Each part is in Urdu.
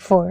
4।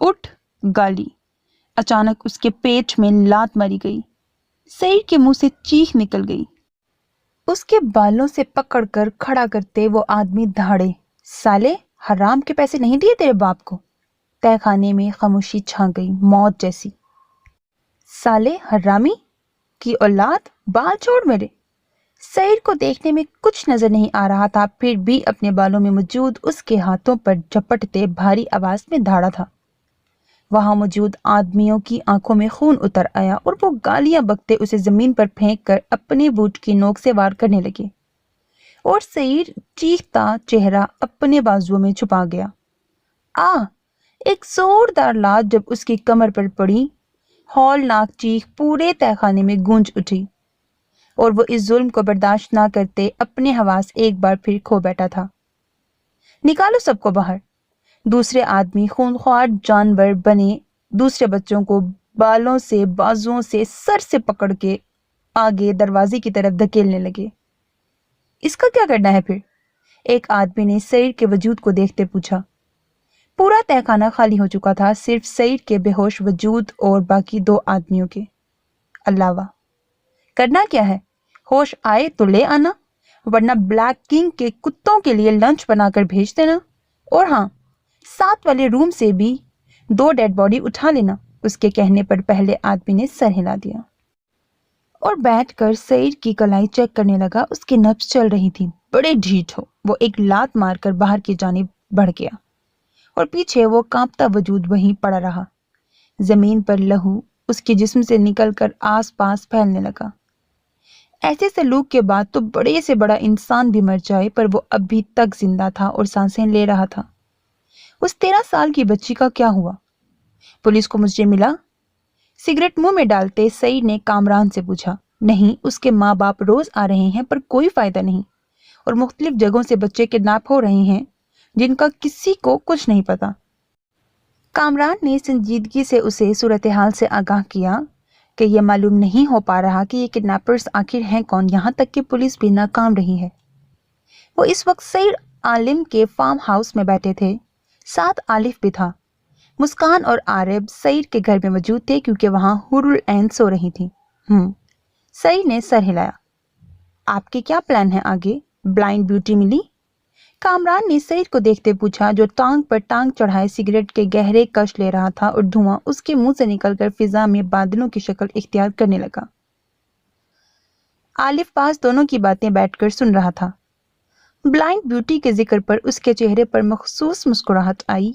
اٹھ! گالی! اچانک اس کے پیٹ میں لات ماری گئی۔ سعید کے منہ سے چیخ نکل گئی۔ اس کے بالوں سے پکڑ کر کھڑا کرتے وہ آدمی دہاڑے، سالے، حرام کے پیسے نہیں دیے تیرے باپ کو؟ تہہ خانے میں خاموشی چھا گئی، موت جیسی۔ سالے حرامی کی اولاد، بال چھوڑ میرے! سعید کو دیکھنے میں کچھ نظر نہیں آ رہا تھا، پھر بھی اپنے بالوں میں موجود اس کے ہاتھوں پر جھپٹتے بھاری آواز میں دھاڑا تھا۔ وہاں موجود آدمیوں کی آنکھوں میں خون اتر آیا اور وہ گالیاں بکتے اسے زمین پر پھینک کر اپنے بوٹ کی نوک سے وار کرنے لگے اور سعید چیختا چہرہ اپنے بازوؤں میں چھپا گیا۔ ایک زوردار لات جب اس کی کمر پر پڑی، ہولناک چیخ پورے تہہ خانے میں گونج اٹھی اور وہ اس ظلم کو برداشت نہ کرتے اپنے حواس ایک بار پھر کھو بیٹھا تھا۔ نکالو سب کو باہر! دوسرے آدمی خونخوار جانور بنے دوسرے بچوں کو بالوں سے، بازوؤں سے، سر سے پکڑ کے آگے دروازے کی طرف دھکیلنے لگے۔ اس کا کیا کرنا ہے پھر؟ ایک آدمی نے سعید کے وجود کو دیکھتے پوچھا۔ پورا تہہ خانہ خالی ہو چکا تھا، صرف سعید کے بے ہوش وجود اور باقی دو آدمیوں کے۔ اللہ واہ! کرنا کیا ہے؟ ہوش آئے تو لے آنا، ورنہ بلیک کنگ کے کتوں کے لیے لنچ بنا کر بھیج دینا، اور ہاں، ساتھ والے روم سے بھی 2 ڈیڈ باڈی اٹھا لینا۔ اس کے کہنے پر پہلے آدمی نے سر ہلا دیا اور بیٹھ کر سعید کی کلائی چیک کرنے لگا۔ اس کی نبض چل رہی تھی۔ بڑے ڈھیٹ ہو! وہ ایک لات مار کر باہر کی جانب بڑھ گیا اور پیچھے وہ کانپتا وجود وہیں پڑا رہا۔ زمین پر لہو اس کے جسم سے نکل کر آس پاس پھیلنے لگا۔ ایسے سلوک کے بعد تو بڑے سے بڑا انسان بھی مر جائے، پر وہ ابھی تک زندہ تھا اور سانسیں لے رہا تھا۔ اس 13 سال کی بچی کا کیا ہوا؟ پولیس کو مجرم ملا؟ سگریٹ منہ میں ڈالتے سعید نے کامران سے پوچھا۔ نہیں، اس کے ماں باپ روز آ رہے ہیں پر کوئی فائدہ نہیں، اور مختلف جگہوں سے بچے کڈنیپ ہو رہے ہیں جن کا کسی کو کچھ نہیں پتا۔ کامران نے سنجیدگی سے اسے صورتحال سے آگاہ کیا کہ یہ معلوم نہیں ہو پا رہا کہ یہ کڈنیپرز آخر ہیں کون، یہاں تک کہ پولیس بھی ناکام رہی ہے۔ وہ اس وقت سعید عالم کے فارم ہاؤس میں بیٹھے تھے، ساتھ عالف بھی تھا۔ مسکان اور عارب سعید کے گھر میں موجود تھے کیونکہ وہاں حور العین سو رہی تھی۔ سعید نے سر ہلایا۔ آپ کے کیا پلان ہیں آگے؟ بلائنڈ بیوٹی ملی؟ کامران نے سعید کو دیکھتے پوچھا، جو ٹانگ پر ٹانگ چڑھائے سگریٹ کے گہرے کش لے رہا تھا اور دھواں اس کے منہ سے نکل کر فضا میں بادلوں کی شکل اختیار کرنے لگا۔ عالف پاس دونوں کی باتیں بیٹھ کر سن رہا تھا۔ بلائنڈ بیوٹی کے ذکر پر اس کے چہرے پر مخصوص مسکراہٹ آئی۔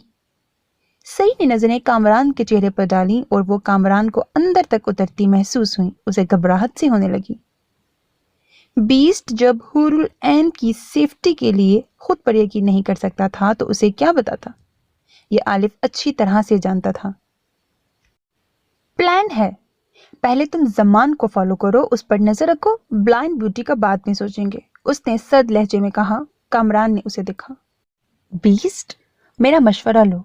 سعید نے نظریں کامران کے چہرے پر ڈالیں اور وہ کامران کو اندر تک اترتی محسوس ہوئی۔ اسے گھبراہٹ سی ہونے لگی۔ بیسٹ جب حور العین کی سیفٹی کے لیے خود پر یقین نہیں کر سکتا تھا تو اسے کیا بتاتا؟ یہ عالف اچھی طرح سے جانتا تھا۔ پلان ہے، پہلے تم زمان کو فالو کرو، اس پر نظر رکھو، بلائنڈ بیوٹی کا بعد میں سوچیں گے، اس نے سرد لہجے میں کہا۔ کامران نے اسے دیکھا۔ بیسٹ، میرا مشورہ لو،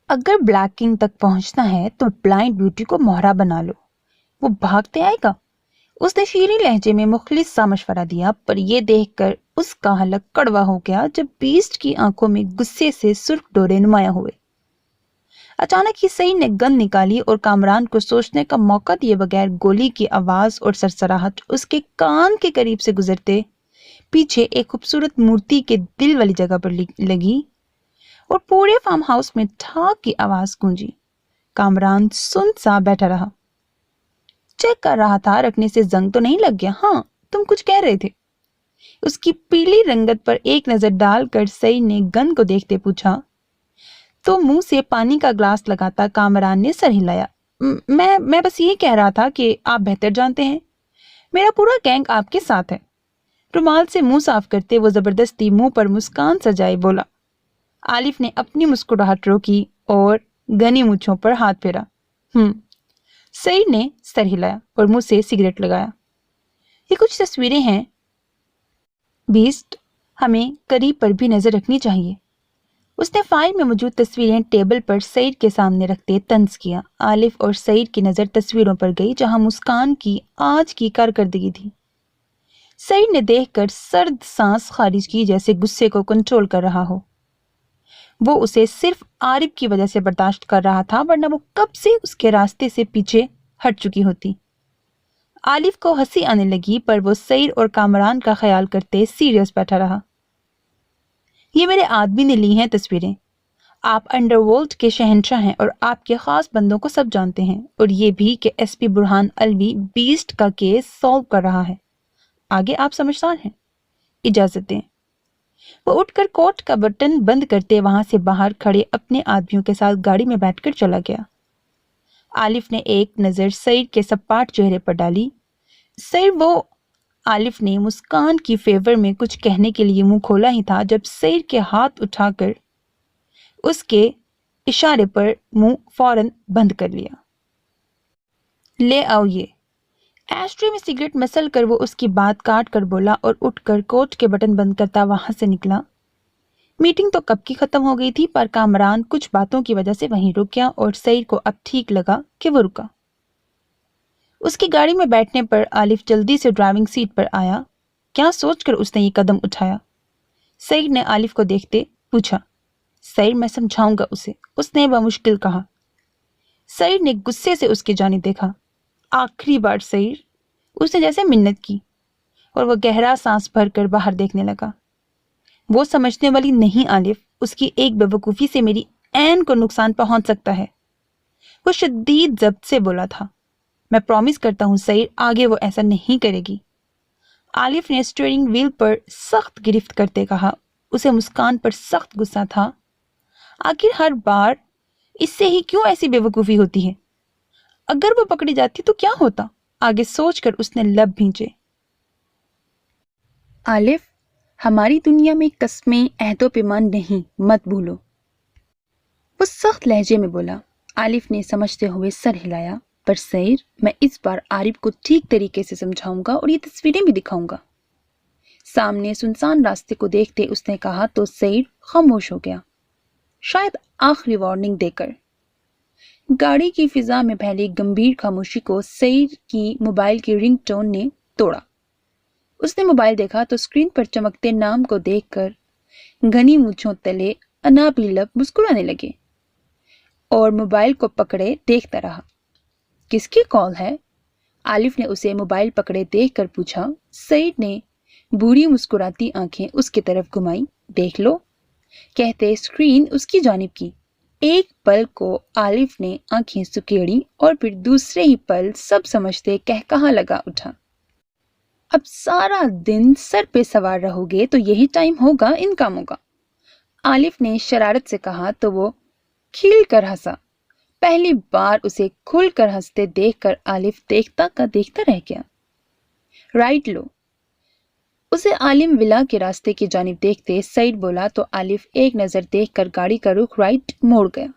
اگر بلیک کنگ تک پہنچنا ہے تو بلائنڈ بیوٹی کو مہرا بنا لو، وہ بھاگتے آئے گا۔ اس نے شیریں لہجے میں مخلص سا مشورہ دیا، پر یہ دیکھ کر اس کا حلق کڑوا ہو گیا جب بیسٹ کی آنکھوں میں غصے سے سرخ ڈورے نمایاں ہوئے۔ اچانک ہی سعید نے گن نکالی اور کامران کو سوچنے کا موقع دیے بغیر گولی کی آواز اور سرسراہٹ اس کے کان کے قریب سے گزرتے پیچھے ایک خوبصورت مورتی کے دل والی جگہ پر لگی اور پورے فارم ہاؤس میں ٹھاک کی آواز گونجی۔ کامران سن سا بیٹھا رہا، چیک کر رہا تھا رکھنے سے زنگ تو نہیں لگ گیا۔ ہاں، تم کچھ کہہ رہے تھے؟ اس کی پیلی رنگت پر ایک نظر ڈال کر سعید نے گن کو دیکھتے پوچھا تو منہ سے پانی کا گلاس لگاتا کامران نے سر ہلایا۔ میں بس یہ کہہ رہا تھا کہ آپ بہتر جانتے ہیں، میرا پورا گینگ آپ کے ساتھ ہے۔ رومال سے منہ صاف کرتے وہ زبردستی منہ پر مسکان سجائے بولا۔ عالف نے اپنی مسکراہٹ روکی اور گنی مونچھوں پر ہاتھ پھیرا۔ سعید نے سر ہلایا اور منہ سے سگریٹ لگایا۔ یہ کچھ تصویریں ہیں بیسٹ، ہمیں قریب پر بھی نظر رکھنی چاہیے۔ اس نے فائل میں موجود تصویریں ٹیبل پر سعید کے سامنے رکھتے طنز کیا۔ عالف اور سعید کی نظر تصویروں پر گئی جہاں مسکان کی آج کی کارکردگی تھی۔ سعید نے دیکھ کر سرد سانس خارج کی، جیسے غصے کو کنٹرول کر رہا ہو۔ وہ اسے صرف عارف کی وجہ سے برداشت کر رہا تھا، ورنہ وہ کب سے اس کے راستے سے پیچھے ہٹ چکی ہوتی۔ عارف کو ہنسی آنے لگی، پر وہ سعید اور کامران کا خیال کرتے سیریس بیٹھا رہا۔ یہ میرے آدمی نے لی ہیں تصویریں۔ آپ انڈر ورلڈ کے شہنشاہ ہیں اور آپ کے خاص بندوں کو سب جانتے ہیں، اور یہ بھی کہ ایس پی برہان الوی بیسٹ کا کیس سالو کر رہا ہے۔ آگے آپ سمجھدار ہیں، اجازت دیں۔ وہ اٹھ کر کوٹ کا بٹن بند کرتے وہاں سے باہر کھڑے اپنے آدمیوں کے ساتھ گاڑی میں بیٹھ کر چلا گیا۔ عالف نے ایک نظر سعید کے سپاٹ چہرے پر ڈالی۔ سعید وہ عالف نے مسکان کی فیور میں کچھ کہنے کے لیے منہ کھولا ہی تھا جب سعید کے ہاتھ اٹھا کر اس کے اشارے پر منہ فوراً بند کر لیا۔ لے آؤ یہ۔ ایشٹرے میں سگریٹ مسل کر وہ اس کی بات کاٹ کر بولا اور اٹھ کر کوٹ کے بٹن بند کرتا وہاں سے نکلا۔ میٹنگ تو کب کی ختم ہو گئی تھی، پر کامران کچھ باتوں کی وجہ سے وہیں رک گیا اور سعید کو اب ٹھیک لگا کہ وہ رکا۔ اس کی گاڑی میں بیٹھنے پر عالف جلدی سے ڈرائیونگ سیٹ پر آیا۔ کیا سوچ کر اس نے یہ قدم اٹھایا؟ سعید نے عالف کو دیکھتے پوچھا۔ سعید میں سمجھاؤں گا اسے، اس نے بمشکل کہا۔ سعید نے غصے سے اس کی جانب دیکھا۔ آخری بار سعید، اس نے جیسے منت کی، اور وہ گہرا سانس بھر کر باہر دیکھنے لگا۔ وہ سمجھنے والی نہیں عالف، اس کی ایک بے وقوفی سے میری عین کو نقصان پہنچ سکتا ہے۔ وہ شدید ضبط سے بولا تھا۔ میں پرومس کرتا ہوں سعید، آگے وہ ایسا نہیں کرے گی۔ عالف نے اسٹیئرنگ وہیل پر سخت گرفت کرتے کہا۔ اسے مسکان پر سخت غصہ تھا۔ آخر ہر بار اس سے ہی کیوں ایسی بے وقوفی ہوتی ہے؟ اگر وہ پکڑی جاتی تو کیا ہوتا؟ آگے سوچ کر اس نے لب بھینچے۔ عالف، ہماری دنیا میں قسمیں عہد و پیمان نہیں، مت بھولو۔ وہ سخت لہجے میں بولا۔ عالف نے سمجھتے ہوئے سر ہلایا۔ پر سعید، میں اس بار عارف کو ٹھیک طریقے سے سمجھاؤں گا اور یہ تصویریں بھی دکھاؤں گا۔ سامنے سنسان راستے کو دیکھتے اس نے کہا تو سعید خاموش ہو گیا، شاید آخری وارننگ دے کر۔ گاڑی کی فضا میں پھیلی گمبھیر خاموشی کو سعید کی موبائل کی رنگ ٹون نے توڑا۔ اس نے موبائل دیکھا تو اسکرین پر چمکتے نام کو دیکھ کر گھنی مونچھوں تلے انابی لب مسکرانے لگے اور موبائل کو پکڑے دیکھتا رہا۔ کس کی کال ہے؟ عالف نے اسے موبائل پکڑے دیکھ کر پوچھا۔ سعید نے بری مسکراتی آنکھیں اس کی طرف گھمائی۔ دیکھ لو، کہتے اسکرین اس کی جانب کی۔ ایک پل کو عالف نے آنکھیں سکیڑی اور پھر دوسرے ہی پل سب سمجھتے کہا لگا اٹھا۔ اب سارا دن سر پہ سوار رہو گے تو یہی ٹائم ہوگا ان کاموں کا، عالف نے شرارت سے کہا تو وہ کھیل کر ہنسا۔ پہلی بار اسے کھل کر ہنستے دیکھ کر عالف دیکھتا کا دیکھتا رہ گیا۔ رائٹ لو، اسے عالم ولا کے راستے کی جانب دیکھتے سعید بولا تو عالف ایک نظر دیکھ کر گاڑی کا رخ رائٹ موڑ گیا۔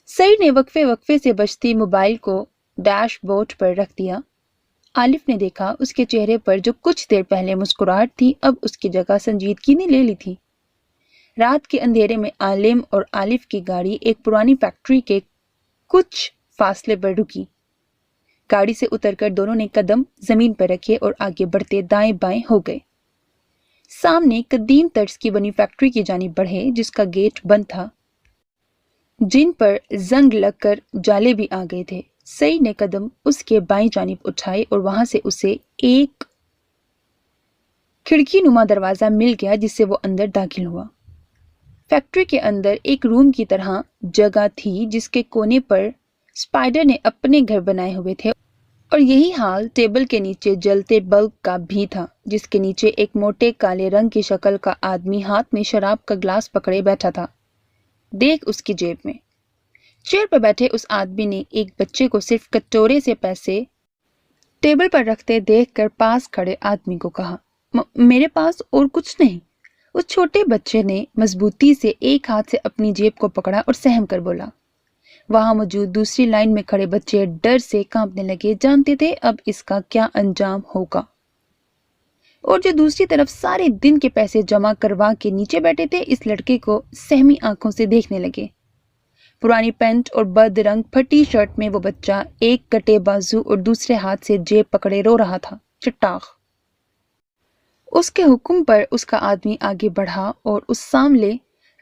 سعید نے وقفے وقفے سے بجتی موبائل کو ڈیش بورڈ پر رکھ دیا۔ عالف نے دیکھا اس کے چہرے پر جو کچھ دیر پہلے مسکراہٹ تھی اب اس کی جگہ سنجیدگی نے لے لی تھی۔ رات کے اندھیرے میں عالم اور عالف کی گاڑی ایک پرانی فیکٹری کے کچھ فاصلے پر رکی۔ گاڑی سے اتر کر دونوں نے قدم زمین پر رکھے اور آگے بڑھتے دائیں بائیں ہو گئے۔ سامنے قدیم طرز کی بنی فیکٹری کی جانب بڑھے جس کا گیٹ بند تھا، جن پر زنگ لگ کر جالے بھی آ گئے تھے۔ سعید نے قدم اس کے بائیں جانب اٹھائے اور وہاں سے اسے ایک کھڑکی نما دروازہ مل گیا جس سے وہ اندر داخل ہوا۔ فیکٹری کے اندر ایک روم کی طرح جگہ تھی جس کے کونے پر اسپائڈر نے اپنے گھر بنائے ہوئے تھے، اور یہی حال ٹیبل کے نیچے جلتے بلب کا بھی تھا جس کے نیچے ایک موٹے کالے رنگ کی شکل کا آدمی ہاتھ میں شراب کا گلاس پکڑے بیٹھا تھا۔ دیکھ اس کی جیب میں۔ چیئر پر بیٹھے اس آدمی نے ایک بچے کو صرف کٹورے سے پیسے ٹیبل پر رکھتے دیکھ کر پاس کھڑے آدمی کو کہا، میرے پاس اور کچھ نہیں۔ اس چھوٹے بچے نے مضبوطی سے ایک ہاتھ سے اپنی جیب کو پکڑا اور سہم کر بولا۔ وہاں موجود دوسری لائن میں کھڑے بچے ڈر سے کانپنے لگے، جانتے تھے اب اس کا کیا انجام ہوگا۔ اور جو دوسری طرف سارے دن کے پیسے جمع کروا کے نیچے بیٹھے تھے اس لڑکے کو سہمی آنکھوں سے دیکھنے لگے۔ پرانی پینٹ اور بد رنگ پھٹی شرٹ میں وہ بچہ ایک کٹے بازو اور دوسرے ہاتھ سے جیب پکڑے رو رہا تھا، چٹاخ۔ اس کے حکم پر اس کا آدمی آگے بڑھا اور اس سامنے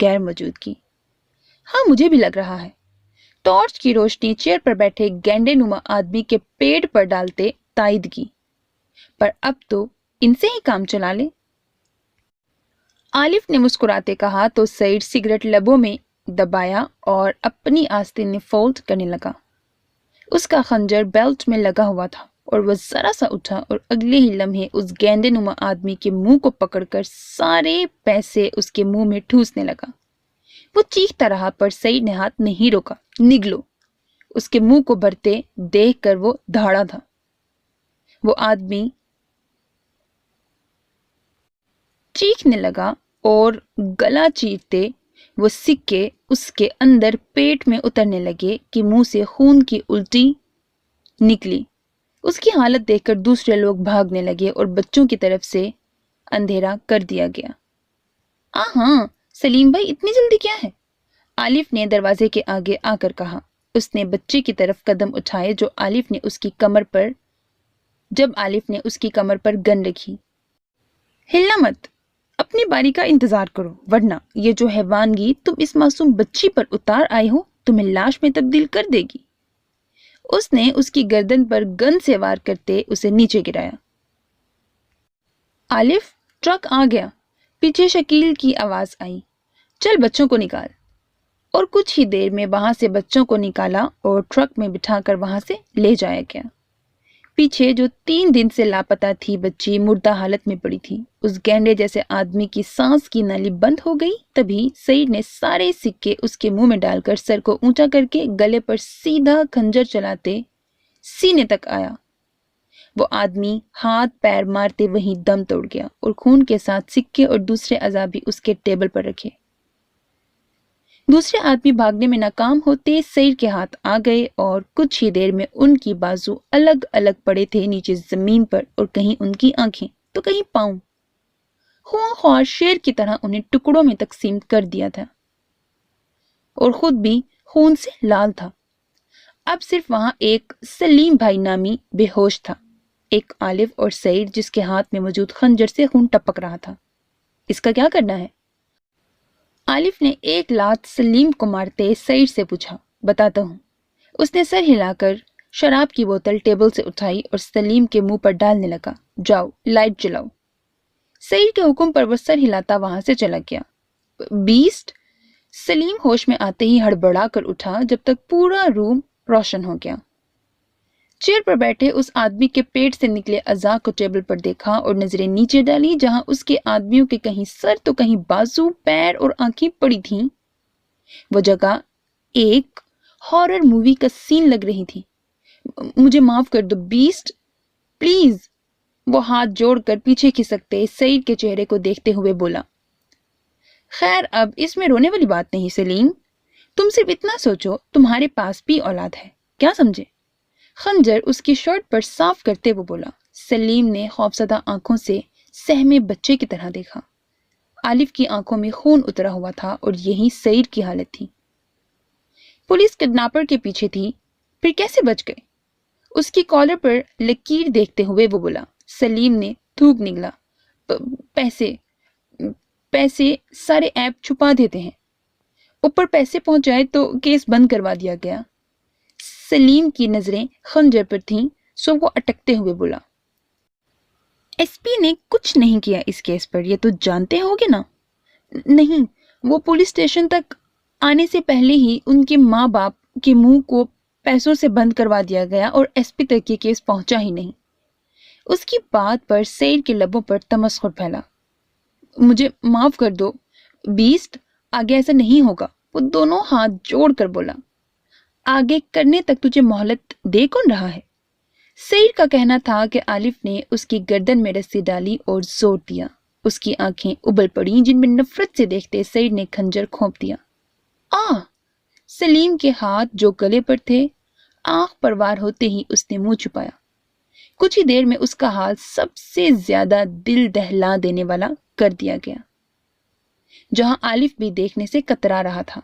غیر موجودگی۔ ہاں مجھے بھی لگ رہا ہے۔ ٹارچ کی روشنی چیئر پر بیٹھے گینڈے نما آدمی کے پیٹ پر ڈالتے تائید کی۔ پر اب تو ان سے ہی کام چلا لے۔ عالف نے مسکراتے کہا تو سعید سگریٹ لبوں میں دبایا اور اپنی آستین فولڈ کرنے لگا۔ اس کا خنجر بیلٹ میں لگا ہوا تھا اور وہ ذرا سا اٹھا اور اگلے ہی لمحے اس گینڈے نما آدمی کے منہ کو پکڑ کر سارے پیسے اس کے منہ میں ٹھوسنے لگا۔ وہ چیختا رہا پر سعید نے ہاتھ نہیں روکا۔ نگلو! اس کے منہ کو بھرتے دیکھ کر وہ دھاڑا تھا۔ وہ آدمی چیخنے لگا اور گلا چیرتے وہ سکے اس کے اندر پیٹ میں اترنے لگے کہ منہ سے خون کی الٹی نکلی۔ اس کی حالت دیکھ کر دوسرے لوگ بھاگنے لگے اور بچوں کی طرف سے اندھیرا کر دیا گیا۔ ہاں سلیم بھائی اتنی جلدی کیا ہے؟ عالف نے دروازے کے آگے آ کر کہا۔ اس نے بچے کی طرف قدم اٹھائے جب عالف نے اس کی کمر پر گن رکھی۔ ہلنا مت، اپنی باری کا انتظار کرو ورنہ یہ جو حیوانگی تم اس معصوم بچی پر اتار آئے ہو تمہیں لاش میں تبدیل کر دے گی۔ اس نے اس کی گردن پر گن سے وار کرتے اسے نیچے گرایا۔ عالف، ٹرک آ گیا، پیچھے شکیل کی آواز آئی۔ چل بچوں کو نکال۔ اور کچھ ہی دیر میں وہاں سے بچوں کو نکالا اور ٹرک میں بٹھا کر وہاں سے لے جایا گیا۔ پیچھے جو 3 دن سے لاپتہ تھی بچی مردہ حالت میں پڑی تھی۔ اس گینڈے جیسے آدمی کی سانس کی نالی بند ہو گئی۔ تبھی سعید نے سارے سکے اس کے منہ میں ڈال کر سر کو اونچا کر کے گلے پر سیدھا خنجر چلاتے سینے تک آیا۔ وہ آدمی ہاتھ پیر مارتے وہیں دم توڑ گیا اور خون کے ساتھ سکے اور دوسرے اعضاء بھی اس کے ٹیبل پر رکھے۔ دوسرے آدمی بھاگنے میں ناکام ہوتے سعید کے ہاتھ آ گئے اور کچھ ہی دیر میں ان کی بازو الگ الگ پڑے تھے نیچے زمین پر، اور کہیں ان کی آنکھیں تو کہیں پاؤں۔ خون خوار شیر کی طرح انہیں ٹکڑوں میں تقسیم کر دیا تھا اور خود بھی خون سے لال تھا۔ اب صرف وہاں ایک سلیم بھائی نامی بے ہوش تھا، ایک عالف اور سعید جس کے ہاتھ میں موجود خنجر سے خون ٹپک رہا تھا۔ اس کا کیا کرنا ہے؟ عالف نے ایک لات سلیم کو مارتے سعید سے پوچھا۔ بتاتا ہوں۔ اس نے سر ہلا کر شراب کی بوتل ٹیبل سے اٹھائی اور سلیم کے منہ پر ڈالنے لگا۔ جاؤ لائٹ جلاؤ۔ سعید کے حکم پر وہ سر ہلاتا وہاں سے چلا گیا۔ بیسٹ! سلیم ہوش میں آتے ہی ہڑبڑا کر اٹھا جب تک پورا روم روشن ہو گیا۔ چیئر پر بیٹھے اس آدمی کے پیٹ سے نکلے اعضاء کو ٹیبل پر دیکھا اور نظریں نیچے ڈالی جہاں اس کے آدمیوں کے کہیں سر تو کہیں بازو، پیر اور آنکھیں پڑی تھیں۔ وہ جگہ ایک ہارر مووی کا سین لگ رہی تھی۔ مجھے معاف کر دو بیسٹ، پلیز، وہ ہاتھ جوڑ کر پیچھے کھسکتے سعید کے چہرے کو دیکھتے ہوئے بولا۔ خیر اب اس میں رونے والی بات نہیں سلیم، تم صرف اتنا سوچو تمہارے پاس بھی اولاد ہے، کیا سمجھے؟ خنجر اس کی شرٹ پر صاف کرتے وہ بولا۔ سلیم نے خوفزدہ آنکھوں سے سہمے بچے کی طرح دیکھا۔ عالف کی آنکھوں میں خون اترا ہوا تھا اور یہی سعید کی حالت تھی۔ پولیس کڈنیپر کے پیچھے تھی، پھر کیسے بچ گئے؟ اس کی کالر پر لکیر دیکھتے ہوئے وہ بولا۔ سلیم نے تھوک نگلا۔ پیسے سارے ایپ چھپا دیتے ہیں، اوپر پیسے پہنچ جائے تو کیس بند کروا دیا گیا۔ سلیم کی نظریں خنجر پر تھیں سو وہ اٹکتے ہوئے بولا۔ ایس پی نے کچھ نہیں کیا اس کیس پر، یہ تو جانتے ہوگے نا؟ نہیں، وہ پولیس اسٹیشن تک آنے سے پہلے ہی ان کے ماں باپ کے منہ کو پیسوں سے بند کروا دیا گیا اور ایس پی تک یہ کیس پہنچا ہی نہیں۔ اس کی بات پر سعید کے لبوں پر تمسخر پھیلا۔ مجھے معاف کر دو بیسٹ، آگے ایسا نہیں ہوگا، وہ دونوں ہاتھ جوڑ کر بولا۔ آگے کرنے تک تجھے مہلت دے کون رہا ہے؟ سعید کا کہنا تھا کہ عالف نے اس کی گردن میں رسی ڈالی اور زور دیا۔ اس کی آنکھیں ابل پڑیں جن میں نفرت سے دیکھتے سعید نے خنجر کھونپ دیا۔ سلیم کے ہاتھ جو گلے پر تھے، آنکھ پر وار ہوتے ہی اس نے منہ چھپایا۔ کچھ ہی دیر میں اس کا حال سب سے زیادہ دل دہلا دینے والا کر دیا گیا، جہاں عالف بھی دیکھنے سے کترا رہا تھا۔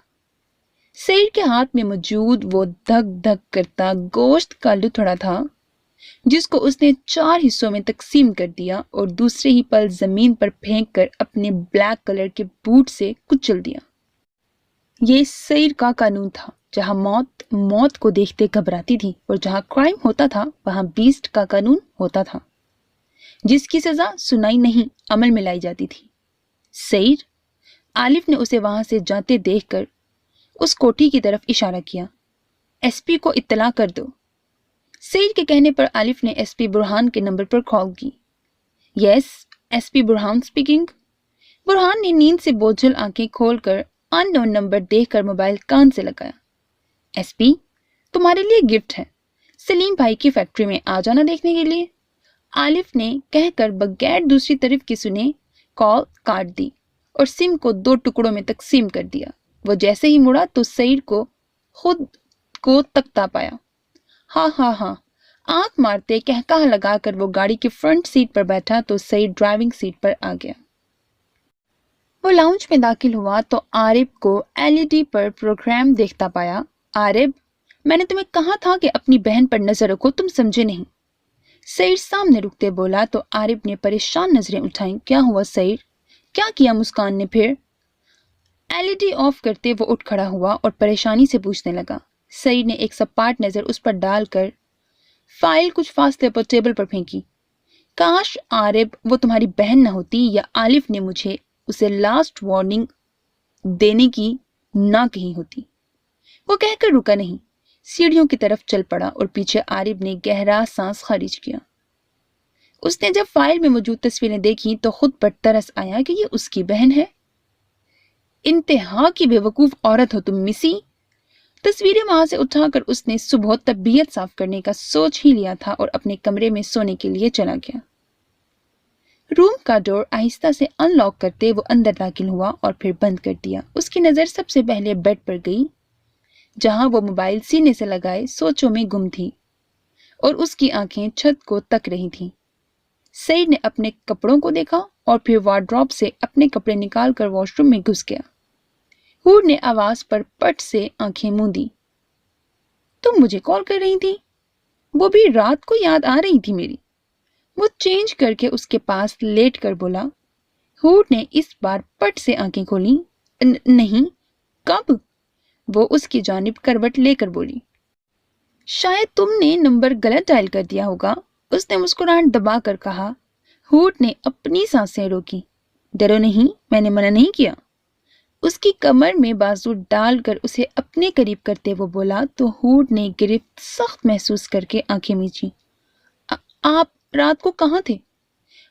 سعید کے ہاتھ میں موجود وہ دھک دھک کرتا گوشت کا لتھڑا تھا جس کو اس نے 4 حصوں میں تقسیم کر دیا اور دوسرے ہی پل زمین پر پھینک کر اپنے بلیک کلر کے بوٹ سے کچل دیا۔ یہ سیر کا قانون تھا، جہاں موت کو دیکھتے گھبراتی تھی اور جہاں کرائم ہوتا تھا وہاں بیسٹ کا قانون ہوتا تھا، جس کی سزا سنائی نہیں عمل میں لائی جاتی تھی۔ سیر، عالف نے اسے وہاں سے جاتے دیکھ کر اس کوٹھی کی طرف اشارہ کیا۔ ایس پی کو اطلاع کر دو۔ سیر کے کہنے پر عالف نے ایس پی برہان کے نمبر پر کال کی۔ یس، ایس پی برہان اسپیکنگ۔ برہان نے نیند سے بوجھل آنکھیں کھول کر ان نون نمبر دیکھ کر موبائل کان سے لگایا۔ ایس پی، تمہارے لیے گفٹ ہے، سلیم بھائی کی فیکٹری میں آ جانا دیکھنے کے لیے، عالف نے کہہ کر بغیر دوسری طرف کی سنے کال کاٹ دی اور سم کو 2 ٹکڑوں میں تقسیم کر دیا۔ وہ جیسے ہی مڑا تو سعید کو خود کو تکتا پایا۔ ہاں ہاں ہاں، آنکھ مارتے کہکہا لگا کر وہ گاڑی کی فرنٹ سیٹ پر بیٹھا تو سعید ڈرائیونگ سیٹ پر آ گیا۔ وہ لاؤنج میں داخل ہوا تو عارب کو LED پر پروگرام دیکھتا پایا۔ عارب، میں نے تمہیں کہا تھا کہ اپنی بہن پر نظر رکھو، تم سمجھے نہیں۔ سعید سامنے رکتے بولا تو عارب نے پریشان نظریں اٹھائیں۔ کیا ہوا سعید؟ کیا کیا مسکان نے پھر؟ LED آف کرتے وہ اٹھ کھڑا ہوا اور پریشانی سے پوچھنے لگا۔ سعید نے ایک سپاٹ نظر اس پر ڈال کر فائل کچھ فاصلے پر ٹیبل پر پھینکی۔ کاش عارب وہ تمہاری بہن نہ ہوتی، یا عالف نے مجھے اسے لاسٹ وارننگ دینے کی نہ کہی ہوتی۔ وہ کہہ کر رکا نہیں، سیڑھیوں کی طرف چل پڑا اور پیچھے عارب نے گہرا سانس خارج کیا۔ اس نے جب فائل میں موجود تصویریں دیکھی تو خود پر ترس آیا کہ یہ اس کی بہن ہے۔ انتہا کی بے وقوف عورت ہو تم مسی۔ تصویریں وہاں سے اٹھا کر اس نے صبح طبیعت صاف کرنے کا سوچ ہی لیا تھا اور اپنے کمرے میں سونے کے لیے چلا گیا۔ روم کا ڈور آہستہ سے ان لاک کرتے وہ اندر داخل ہوا اور پھر بند کر دیا۔ اس کی نظر سب سے پہلے بیڈ پر گئی، جہاں وہ موبائل سینے سے لگائے سوچوں میں گم تھی اور اس کی آنکھیں چھت کو تک رہی تھیں۔ سعید نے اپنے کپڑوں کو دیکھا اور پھر وارڈروب سے اپنے کپڑے نکال کر واش روم میں گھس گیا۔ ہور نے آواز پر پٹ سے آنکھیں موندی۔ تم مجھے کال کر رہی تھی؟ وہ بھی رات کو یاد آ رہی تھی میری۔ وہ چینج کر کے اس کے پاس لیٹ کر بولا۔ ہور نے اس بار پٹ سے آنکھیں کھولی۔ نہیں، کب؟ وہ اس کی جانب کروٹ لے کر بولی۔ شاید تم نے نمبر غلط ڈائل کر دیا ہوگا، اس نے مسکراہٹ دبا کر کہا۔ ہور نے اپنی سانسیں روکی۔ ڈرو نہیں، میں نے منع نہیں کیا۔ اس کی کمر میں بازو ڈال کر اسے اپنے قریب کرتے وہ بولا تو ہور نے گرفت سخت محسوس کر کے آنکھیں میچی۔ آپ رات کو کہاں تھے؟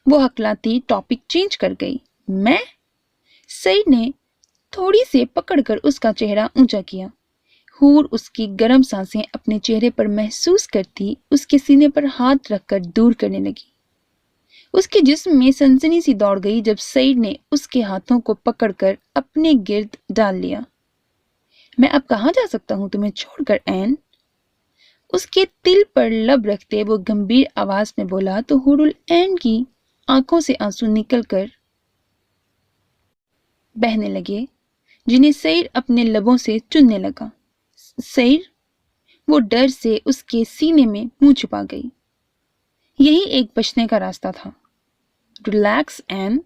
وہ ہکلاتی ٹاپک چینج کر گئی۔ میں؟ سعید نے تھوڑی سے پکڑ کر اس کا چہرہ اونچا کیا۔ ہور اس کی گرم سانسیں اپنے چہرے پر محسوس کرتی اس کے سینے پر ہاتھ رکھ کر دور کرنے لگی۔ اس کے جسم میں سنسنی سی دوڑ گئی جب سعید نے اس کے ہاتھوں کو پکڑ کر اپنے گرد ڈال لیا۔ میں اب کہاں جا سکتا ہوں تمہیں چھوڑ کر این؟ اس کے تل پر لب رکھتے وہ گمبھیر آواز میں بولا تو حور العین کی آنکھوں سے آنسو نکل کر بہنے لگے، جنہیں سعید اپنے لبوں سے چننے لگا۔ سعید، وہ ڈر سے اس کے سینے میں منہ چھپا گئی۔ یہی ایک بچنے کا راستہ تھا۔ Relax N.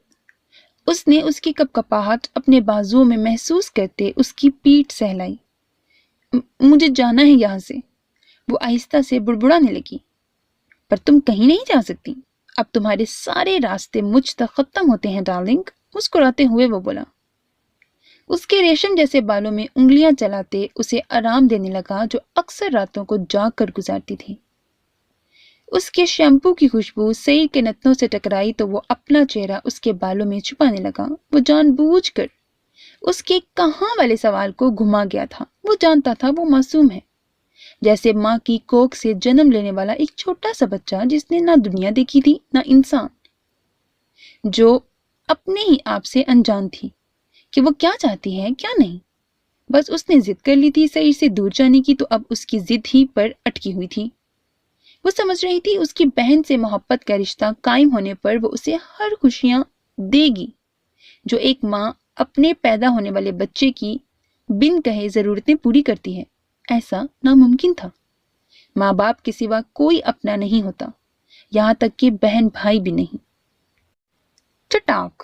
اس نے اس کی کپکپاہٹ اپنے بازوؤں میں محسوس کرتے اس کی پیٹھ سہلائی۔ مجھے جانا ہے یہاں سے، وہ آہستہ سے بڑبڑانے لگی۔ پر تم کہیں نہیں جا سکتی، اب تمہارے سارے راستے مجھ تک ختم ہوتے ہیں ڈارلنگ، مسکراتے ہوئے وہ بولا۔ اس کے ریشم جیسے بالوں میں انگلیاں چلاتے اسے آرام دینے لگا جو اکثر راتوں کو جاگ کر گزارتی تھی۔ اس کے شیمپو کی خوشبو سعید کے نتنوں سے ٹکرائی تو وہ اپنا چہرہ اس کے بالوں میں چھپانے لگا۔ وہ جان بوجھ کر اس کے کہاں والے سوال کو گھما گیا تھا۔ وہ جانتا تھا وہ معصوم ہے، جیسے ماں کی کوکھ سے جنم لینے والا ایک چھوٹا سا بچہ جس نے نہ دنیا دیکھی تھی نہ انسان، جو اپنے ہی آپ سے انجان تھی کہ وہ کیا چاہتی ہے کیا نہیں۔ بس اس نے ضد کر لی تھی سعید سے دور جانے کی، تو اب اس کی ضد ہی پر اٹکی ہوئی تھی۔ وہ سمجھ رہی تھی اس کی بہن سے محبت کا رشتہ قائم ہونے پر وہ اسے ہر خوشیاں دے گی جو ایک ماں اپنے پیدا ہونے والے بچے کی بن کہے ضرورتیں پوری کرتی ہے۔ ایسا ناممکن تھا۔ ماں باپ کے سوا کوئی اپنا نہیں ہوتا، یہاں تک کہ بہن بھائی بھی نہیں۔ چٹاک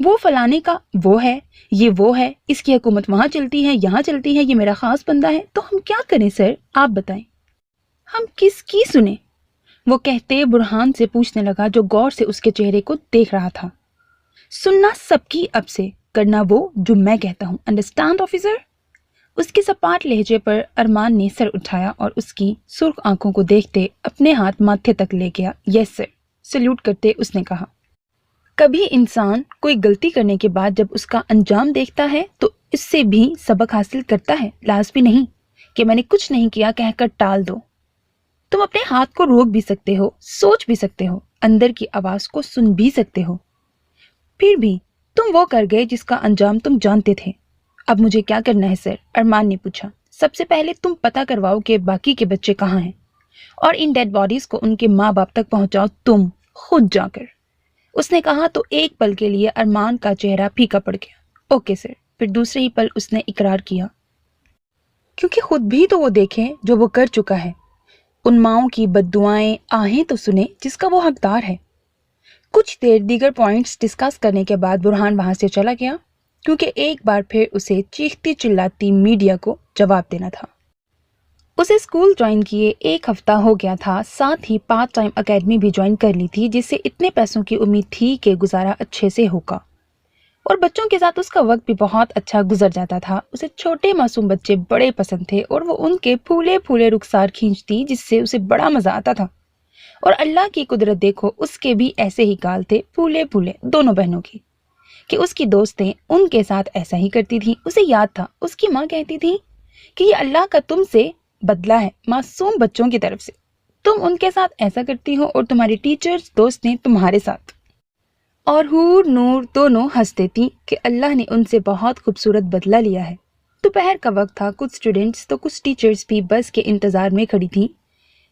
وہ فلانے کا وہ ہے، یہ وہ ہے، اس کی حکومت وہاں چلتی ہے، یہاں چلتی ہے، یہ میرا خاص بندہ ہے، تو ہم کیا کریں سر، آپ بتائیں، ہم کس کی سنیں؟ وہ کہتے برہان سے پوچھنے لگا جو غور سے اس کے چہرے کو دیکھ رہا تھا۔ سننا سب کی اب سے، کرنا وہ جو میں کہتا ہوں، انڈرسٹینڈ آفیسر؟ اس کے سپاٹ لہجے پر ارمان نے سر اٹھایا اور اس کی سرخ آنکھوں کو دیکھتے اپنے ہاتھ ماتھے تک لے گیا۔ یس سر، سلیوٹ کرتے اس نے کہا۔ کبھی انسان کوئی غلطی کرنے کے بعد جب اس کا انجام دیکھتا ہے تو اس سے بھی سبق حاصل کرتا ہے، لازمی نہیں کہ میں نے کچھ نہیں کیا کہہ کر ٹال دو۔ تم اپنے ہاتھ کو روک بھی سکتے ہو، سوچ بھی سکتے ہو، اندر کی آواز کو سن بھی سکتے ہو۔ پھر بھی تم وہ کر گئے جس کا انجام تم جانتے تھے۔ اب مجھے کیا کرنا ہے سر؟ ارمان نے پوچھا۔ سب سے پہلے تم پتہ کرواؤ کہ باقی کے بچے کہاں ہیں اور ان ڈیڈ باڈیز کو ان کے ماں باپ تک پہنچاؤ، تم خود جا کر، اس نے کہا تو ایک پل کے لیے ارمان کا چہرہ پھیکا پڑ گیا۔ Okay sir. پھر دوسرے ہی پل اس نے اقرار کیا، کیونکہ خود بھی تو وہ دیکھیں جو وہ کر چکا ہے، ان ماؤں کی بد دعائیں آہیں تو سنے جس کا وہ حقدار ہے۔ کچھ دیر دیگر پوائنٹس ڈسکس کرنے کے بعد برہان وہاں سے چلا گیا، کیونکہ ایک بار پھر اسے چیختی چلاتی میڈیا کو جواب دینا تھا۔ اسے اسکول جوائن کیے ایک ہفتہ ہو گیا تھا، ساتھ ہی پارٹ ٹائم اکیڈمی بھی جوائن کر لی تھی جس سے اتنے پیسوں کی امید تھی کہ گزارا اچھے سے ہوگا، اور بچوں کے ساتھ اس کا وقت بھی بہت اچھا گزر جاتا تھا۔ اسے چھوٹے معصوم بچے بڑے پسند تھے اور وہ ان کے پھولے پھولے رخسار کھینچتی جس سے اسے بڑا مزہ آتا تھا، اور اللہ کی قدرت دیکھو اس کے بھی ایسے ہی گال تھے، پھولے پھولے دونوں بہنوں کی، کہ اس کی دوستیں ان کے ساتھ ایسا ہی کرتی تھیں۔ اسے یاد تھا اس کی ماں کہتی تھی کہ یہ اللہ کا تم سے بدلہ ہے معصوم بچوں کی طرف سے، تم ان کے ساتھ ایسا کرتی ہو اور تمہاری ٹیچرز دوستیں تمہارے ساتھ۔ اور حور نور دونوں ہنستے تھیں کہ اللہ نے ان سے بہت خوبصورت بدلہ لیا ہے۔ دوپہر کا وقت تھا، کچھ اسٹوڈنٹس تو کچھ ٹیچرز بھی بس کے انتظار میں کھڑی تھیں،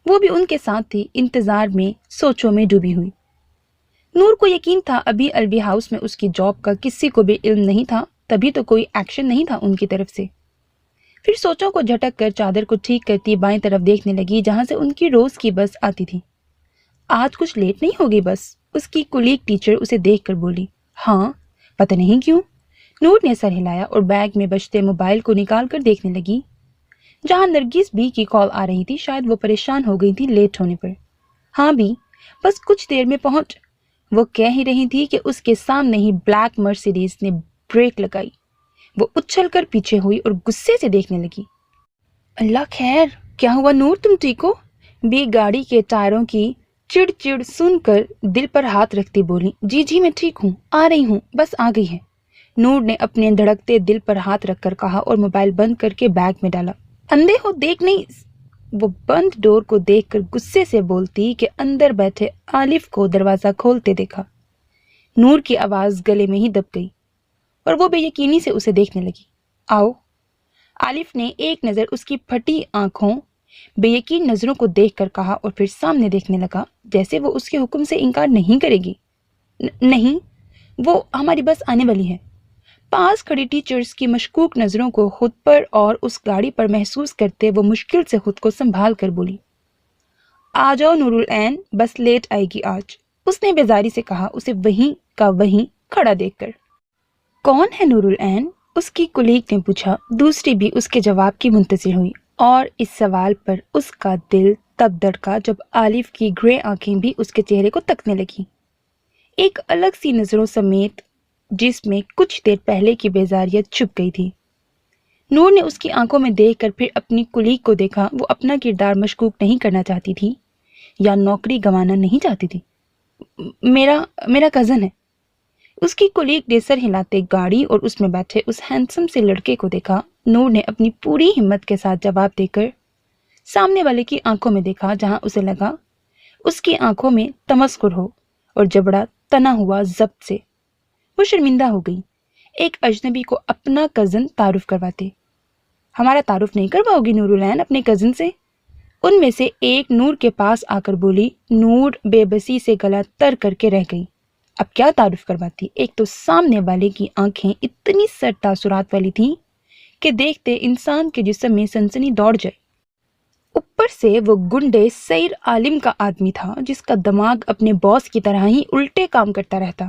وہ بھی ان کے ساتھ تھی، انتظار میں سوچوں میں ڈوبی ہوئی۔ نور کو یقین تھا ابھی الوی ہاؤس میں اس کی جاب کا کسی کو بھی علم نہیں تھا، تبھی تو کوئی ایکشن نہیں تھا ان کی طرف سے۔ پھر سوچوں کو جھٹک کر چادر کو ٹھیک کرتی بائیں طرف دیکھنے لگی جہاں سے ان کی روز کی بس آتی تھی۔ آج کچھ لیٹ نہیں ہوگی بس؟ اس کی کولیگ ٹیچر اسے دیکھ کر بولی۔ ہاں، پتہ نہیں کیوں؟ نور نے سر ہلایا اور بیگ میں بجتے موبائل کو نکال کر دیکھنے لگی، جہاں نرگس بی کی کال آ رہی تھی، شاید وہ پریشان ہو گئی تھی لیٹ ہونے پر۔ ہاں بھی، بس کچھ دیر میں پہنچ، وہ کہہ ہی رہی تھی کہ اس کے سامنے ہی بلیک مرسیڈیز نے بریک لگائی۔ وہ اچھل کر پیچھے ہوئی اور غصے سے دیکھنے لگی۔ اللہ خیر، کیا ہوا نور، تم ٹھیک ہو؟ بی گاڑی کے ٹائروں کی چڑ چڑ سن کر دل پر ہاتھ رکھتی بولی۔ جی جی میں ٹھیک ہوں، آ رہی ہوں، بس آ گئی ہے، نور نے اپنے دھڑکتے دل پر ہاتھ رکھ کر کہا اور موبائل بند کر کے بیگ میں ڈالا۔ اندھے ہو، دیکھ نہیں؟ وہ بند ڈور کو دیکھ کر غصے سے بولتی کہ اندر بیٹھے عالف کو دروازہ کھولتے دیکھا۔ نور کی آواز گلے میں ہی دب گئی اور وہ بے یقینی سے اسے دیکھنے لگی۔ آؤ، عالف نے ایک نظر اس کی پھٹی آنکھوں بے یقین نظروں کو دیکھ کر کہا اور پھر سامنے دیکھنے لگا جیسے وہ اس کے حکم سے انکار نہیں کرے گی۔ نہیں، وہ ہماری بس آنے والی ہے۔ پاس کھڑی ٹیچرز کی مشکوک نظروں کو خود پر اور اس گاڑی پر محسوس کرتے وہ مشکل سے خود کو سنبھال کر بولی۔ آ جاؤ نور العین، بس لیٹ آئے گی آج، اس نے بیزاری سے کہا اسے وہیں کا وہیں کھڑا دیکھ کر۔ کون ہے نور العین؟ اس کی کولیگ نے پوچھا۔ دوسری بھی اس کے جواب کی منتظر ہوئی اور اس سوال پر اس کا دل تب دھڑکا جب عالف کی گرے آنکھیں بھی اس کے چہرے کو تکنے لگی، ایک الگ سی نظروں سمیت جس میں کچھ دیر پہلے کی بیزاریت چھپ گئی تھی۔ نور نے اس کی آنکھوں میں دیکھ کر پھر اپنی کولیگ کو دیکھا، وہ اپنا کردار مشکوک نہیں کرنا چاہتی تھی یا نوکری گنوانا نہیں چاہتی تھی۔ میرا کزن ہے، اس کی کولیگ نے سر ہلاتے گاڑی اور اس میں بیٹھے اس ہینڈسم سے لڑکے کو دیکھا۔ نور نے اپنی پوری ہمت کے ساتھ جواب دے کر سامنے والے کی آنکھوں میں دیکھا، جہاں اسے لگا اس کی آنکھوں میں تمسخر ہو اور جبڑا تنا ہوا ضبط سے۔ وہ شرمندہ ہو گئی، ایک اجنبی کو اپنا کزن تعارف کرواتے۔ ہمارا تعارف نہیں کرواؤ گی نور العین اپنے کزن سے؟ ان میں سے ایک نور کے پاس آ کر بولی۔ نور بے بسی سے گلا تر کر کے رہ گئی، اب کیا تعارف کرواتی؟ ایک تو سامنے والے کی آنکھیں اتنی سرد تاثرات والی تھیں کہ دیکھتے انسان کے جسم میں سنسنی دوڑ جائے، اوپر سے وہ گنڈے سیر عالم کا آدمی تھا جس کا دماغ اپنے باس کی طرح ہی الٹے کام کرتا رہتا۔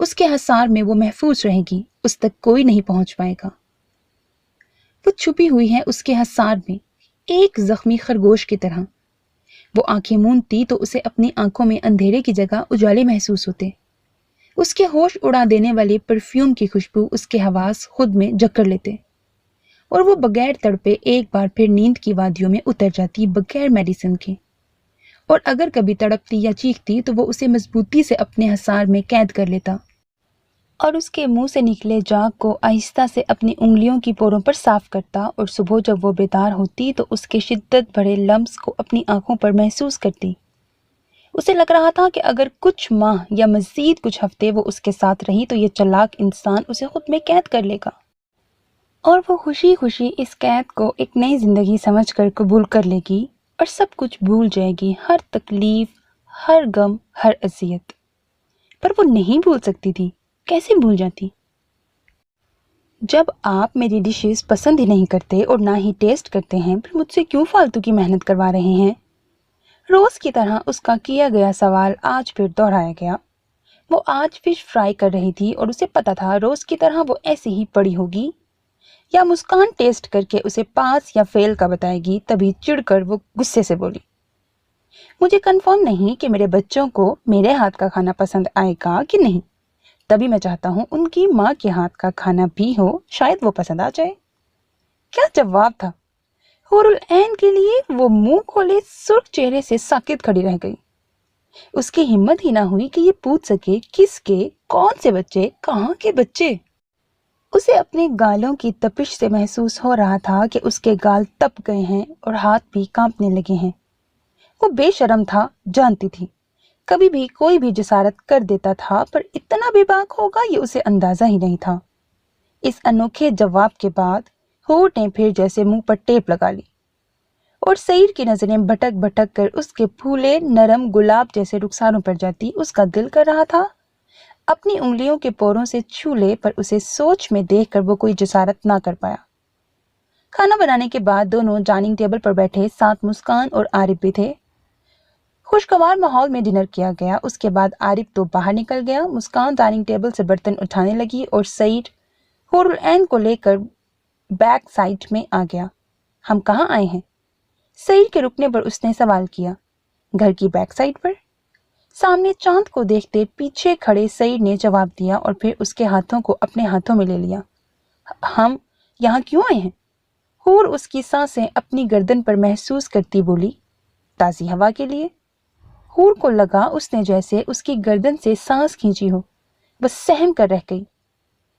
اس کے حصار میں وہ محفوظ رہے گی، اس تک کوئی نہیں پہنچ پائے گا۔ وہ چھپی ہوئی ہے اس کے حصار میں، ایک زخمی خرگوش کی طرح۔ وہ آنکھیں مونتی تو اسے اپنی آنکھوں میں اندھیرے کی جگہ اجالے محسوس ہوتے۔ اس کے ہوش اڑا دینے والے پرفیوم کی خوشبو اس کے حواس خود میں جکڑ لیتے، اور وہ بغیر تڑپے ایک بار پھر نیند کی وادیوں میں اتر جاتی، بغیر میڈیسن کے۔ اور اگر کبھی تڑپتی یا چیختی تو وہ اسے مضبوطی سے اپنے حصار میں قید کر لیتا، اور اس کے منہ سے نکلے جاگ کو آہستہ سے اپنی انگلیوں کی پوروں پر صاف کرتا، اور صبح جب وہ بیدار ہوتی تو اس کے شدت بھرے لمس کو اپنی آنکھوں پر محسوس کرتی۔ اسے لگ رہا تھا کہ اگر کچھ ماہ یا مزید کچھ ہفتے وہ اس کے ساتھ رہی تو یہ چلاک انسان اسے خود میں قید کر لے گا، اور وہ خوشی خوشی اس قید کو ایک نئی زندگی سمجھ کر قبول کر لے گی، اور سب کچھ بھول جائے گی، ہر تکلیف، ہر غم، ہر اذیت۔ پر وہ نہیں بھول سکتی تھی۔ کیسے بھول جاتی؟ جب آپ میری ڈشز پسند ہی نہیں کرتے اور نہ ہی ٹیسٹ کرتے ہیں، پھر مجھ سے کیوں فالتو کی محنت کروا رہے ہیں؟ روز کی طرح اس کا کیا گیا سوال آج پھر دہرایا گیا۔ وہ آج فش فرائی کر رہی تھی اور اسے پتا تھا روز کی طرح وہ ایسے ہی پڑی ہوگی، یا مسکان ٹیسٹ کر کے اسے پاس یا فیل کا بتائے گی۔ تبھی چڑ کر وہ غصے سے بولی، مجھے کنفرم نہیں کہ میرے بچوں کو میرے ہاتھ کا کھانا پسند آئے گا کہ نہیں، تبھی میں چاہتا ہوں ان کی ماں کے ہاتھ کا کھانا بھی ہو، شاید وہ پسند آ جائے۔ کیا جواب تھا! حور العین کے لیے وہ منہ کھولے سرخ چہرے سے ساکت کھڑی رہ گئی۔ اس کی ہمت ہی نہ ہوئی کہ یہ پوچھ سکے کس کے، کون سے بچے، کہاں کے بچے۔ اسے اپنے گالوں کی تپش سے محسوس ہو رہا تھا کہ اس کے گال تپ گئے ہیں اور ہاتھ بھی کانپنے لگے ہیں۔ وہ بے شرم تھا، جانتی تھی کبھی بھی کوئی بھی جسارت کر دیتا تھا، پر اتنا بے باک ہوگا یہ اسے اندازہ ہی نہیں تھا۔ اس انوکھے جواب کے بعد ہونٹ نے پھر جیسے منہ پر ٹیپ لگا لی، اور سعید کی نظریں بھٹک بھٹک کر اس کے پھولے نرم گلاب جیسے رخساروں پر جاتی۔ اس کا دل کر رہا تھا اپنی انگلیوں کے پوروں سے چھو لے، پر اسے سوچ میں دیکھ کر وہ کوئی جسارت نہ کر پایا۔ کھانا بنانے کے بعد دونوں ڈائننگ ٹیبل پر بیٹھے، ساتھ مسکان اور عارف بھی تھے۔ خوشگوار ماحول میں ڈنر کیا گیا۔ اس کے بعد عارف تو باہر نکل گیا، مسکان ڈائننگ ٹیبل سے برتن اٹھانے لگی، اور سعید حور العین کو لے کر بیک سائڈ میں آ گیا۔ ہم کہاں آئے ہیں؟ سعید کے رکنے پر اس نے سوال کیا۔ گھر کی بیک سائڈ پر؟ سامنے چاند کو دیکھتے پیچھے کھڑے سعید نے جواب دیا، اور پھر اس کے ہاتھوں کو اپنے ہاتھوں میں لے لیا۔ ہم یہاں کیوں آئے ہیں؟ حور اس کی سانسیں اپنی گردن پر محسوس کرتی بولی، تازی ہوا کے لیے۔ حور کو لگا اس نے جیسے اس کی گردن سے سانس کھینچی ہو۔ وہ سہم کر رہ گئی۔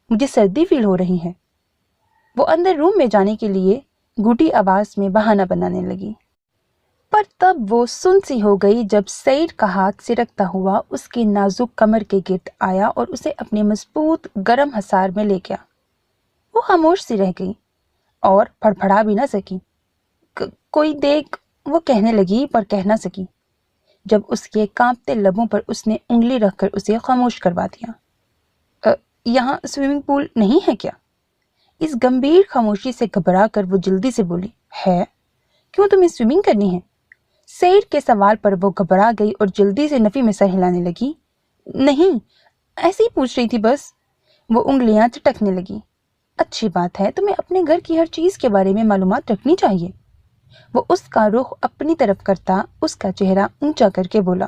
مجھے سردی فیل ہو رہی ہے۔ وہ اندر روم میں جانے کے لیے گھٹی آواز میں بہانہ بنانے لگی، پر تب وہ سن سی ہو گئی جب سعید کا ہاتھ سرکتا ہوا اس کی نازک کمر کے گرد آیا اور اسے اپنے مضبوط گرم حصار میں لے گیا۔ وہ خاموش سی رہ گئی اور پھڑپھڑا بھی نہ سکی۔ کوئی دیکھ، وہ کہنے لگی پر کہہ نہ سکی جب اس کے کانپتے لبوں پر اس نے انگلی رکھ کر اسے خاموش کروا دیا۔ یہاں سوئمنگ پول نہیں ہے کیا؟ اس گمبھیر خاموشی سے گھبرا کر وہ جلدی سے بولی، ہے؟ کیوں تمہیں سوئمنگ کرنی ہے؟ سعید کے سوال پر وہ گھبرا گئی اور جلدی سے نفی میں سر ہلانے لگی۔ نہیں، ایسے ہی پوچھ رہی تھی بس۔ وہ انگلیاں چٹکنے لگی۔ اچھی بات ہے، تمہیں اپنے گھر کی ہر چیز کے بارے میں معلومات رکھنی چاہیے۔ وہ اس کا رخ اپنی طرف کرتا اس کا چہرہ اونچا کر کے بولا۔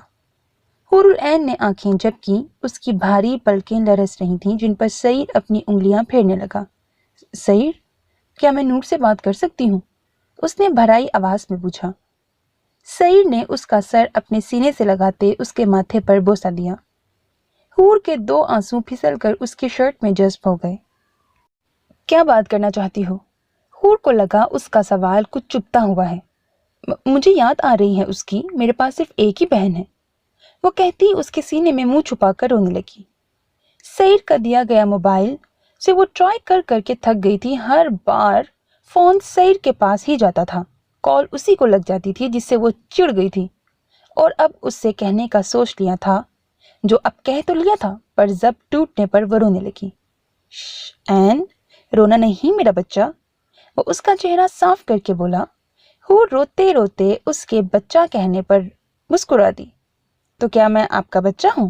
حور العین نے آنکھیں جھپکیں، اس کی بھاری پلکیں لرز رہی تھیں جن پر سعید اپنی انگلیاں پھیرنے لگا۔ سعید، کیا میں نور سے بات کر سکتی ہوں؟ اس نے بھرائی آواز میں پوچھا۔ سعید نے اس کا سر اپنے سینے سے لگاتے اس کے ماتھے پر بوسہ دیا۔ حور کے دو آنسو پھسل کر اس کی شرٹ میں جذب ہو گئے۔ کیا بات کرنا چاہتی ہو؟ حور کو لگا اس کا سوال کچھ چبھتا ہوا ہے۔ مجھے یاد آ رہی ہے اس کی، میرے پاس صرف ایک ہی بہن ہے، وہ کہتی اس کے سینے میں منہ چھپا کر رونے لگی۔ سعید کا دیا گیا موبائل سے وہ ٹرائی کر کر کے تھک گئی تھی۔ ہر بار فون سعید کے پاس ہی جاتا تھا، کال اسی کو لگ جاتی تھی جس سے وہ چڑ گئی تھی، اور اب اس سے کہنے کا سوچ لیا تھا، جو اب کہہ تو لیا تھا، پر ضبط ٹوٹنے پر وہ رونے لگی۔ این، رونا نہیں میرا بچہ، وہ اس کا چہرہ صاف کر کے بولا۔ حور روتے روتے اس کے بچہ کہنے پر مسکرا دی۔ تو کیا میں آپ کا بچہ ہوں؟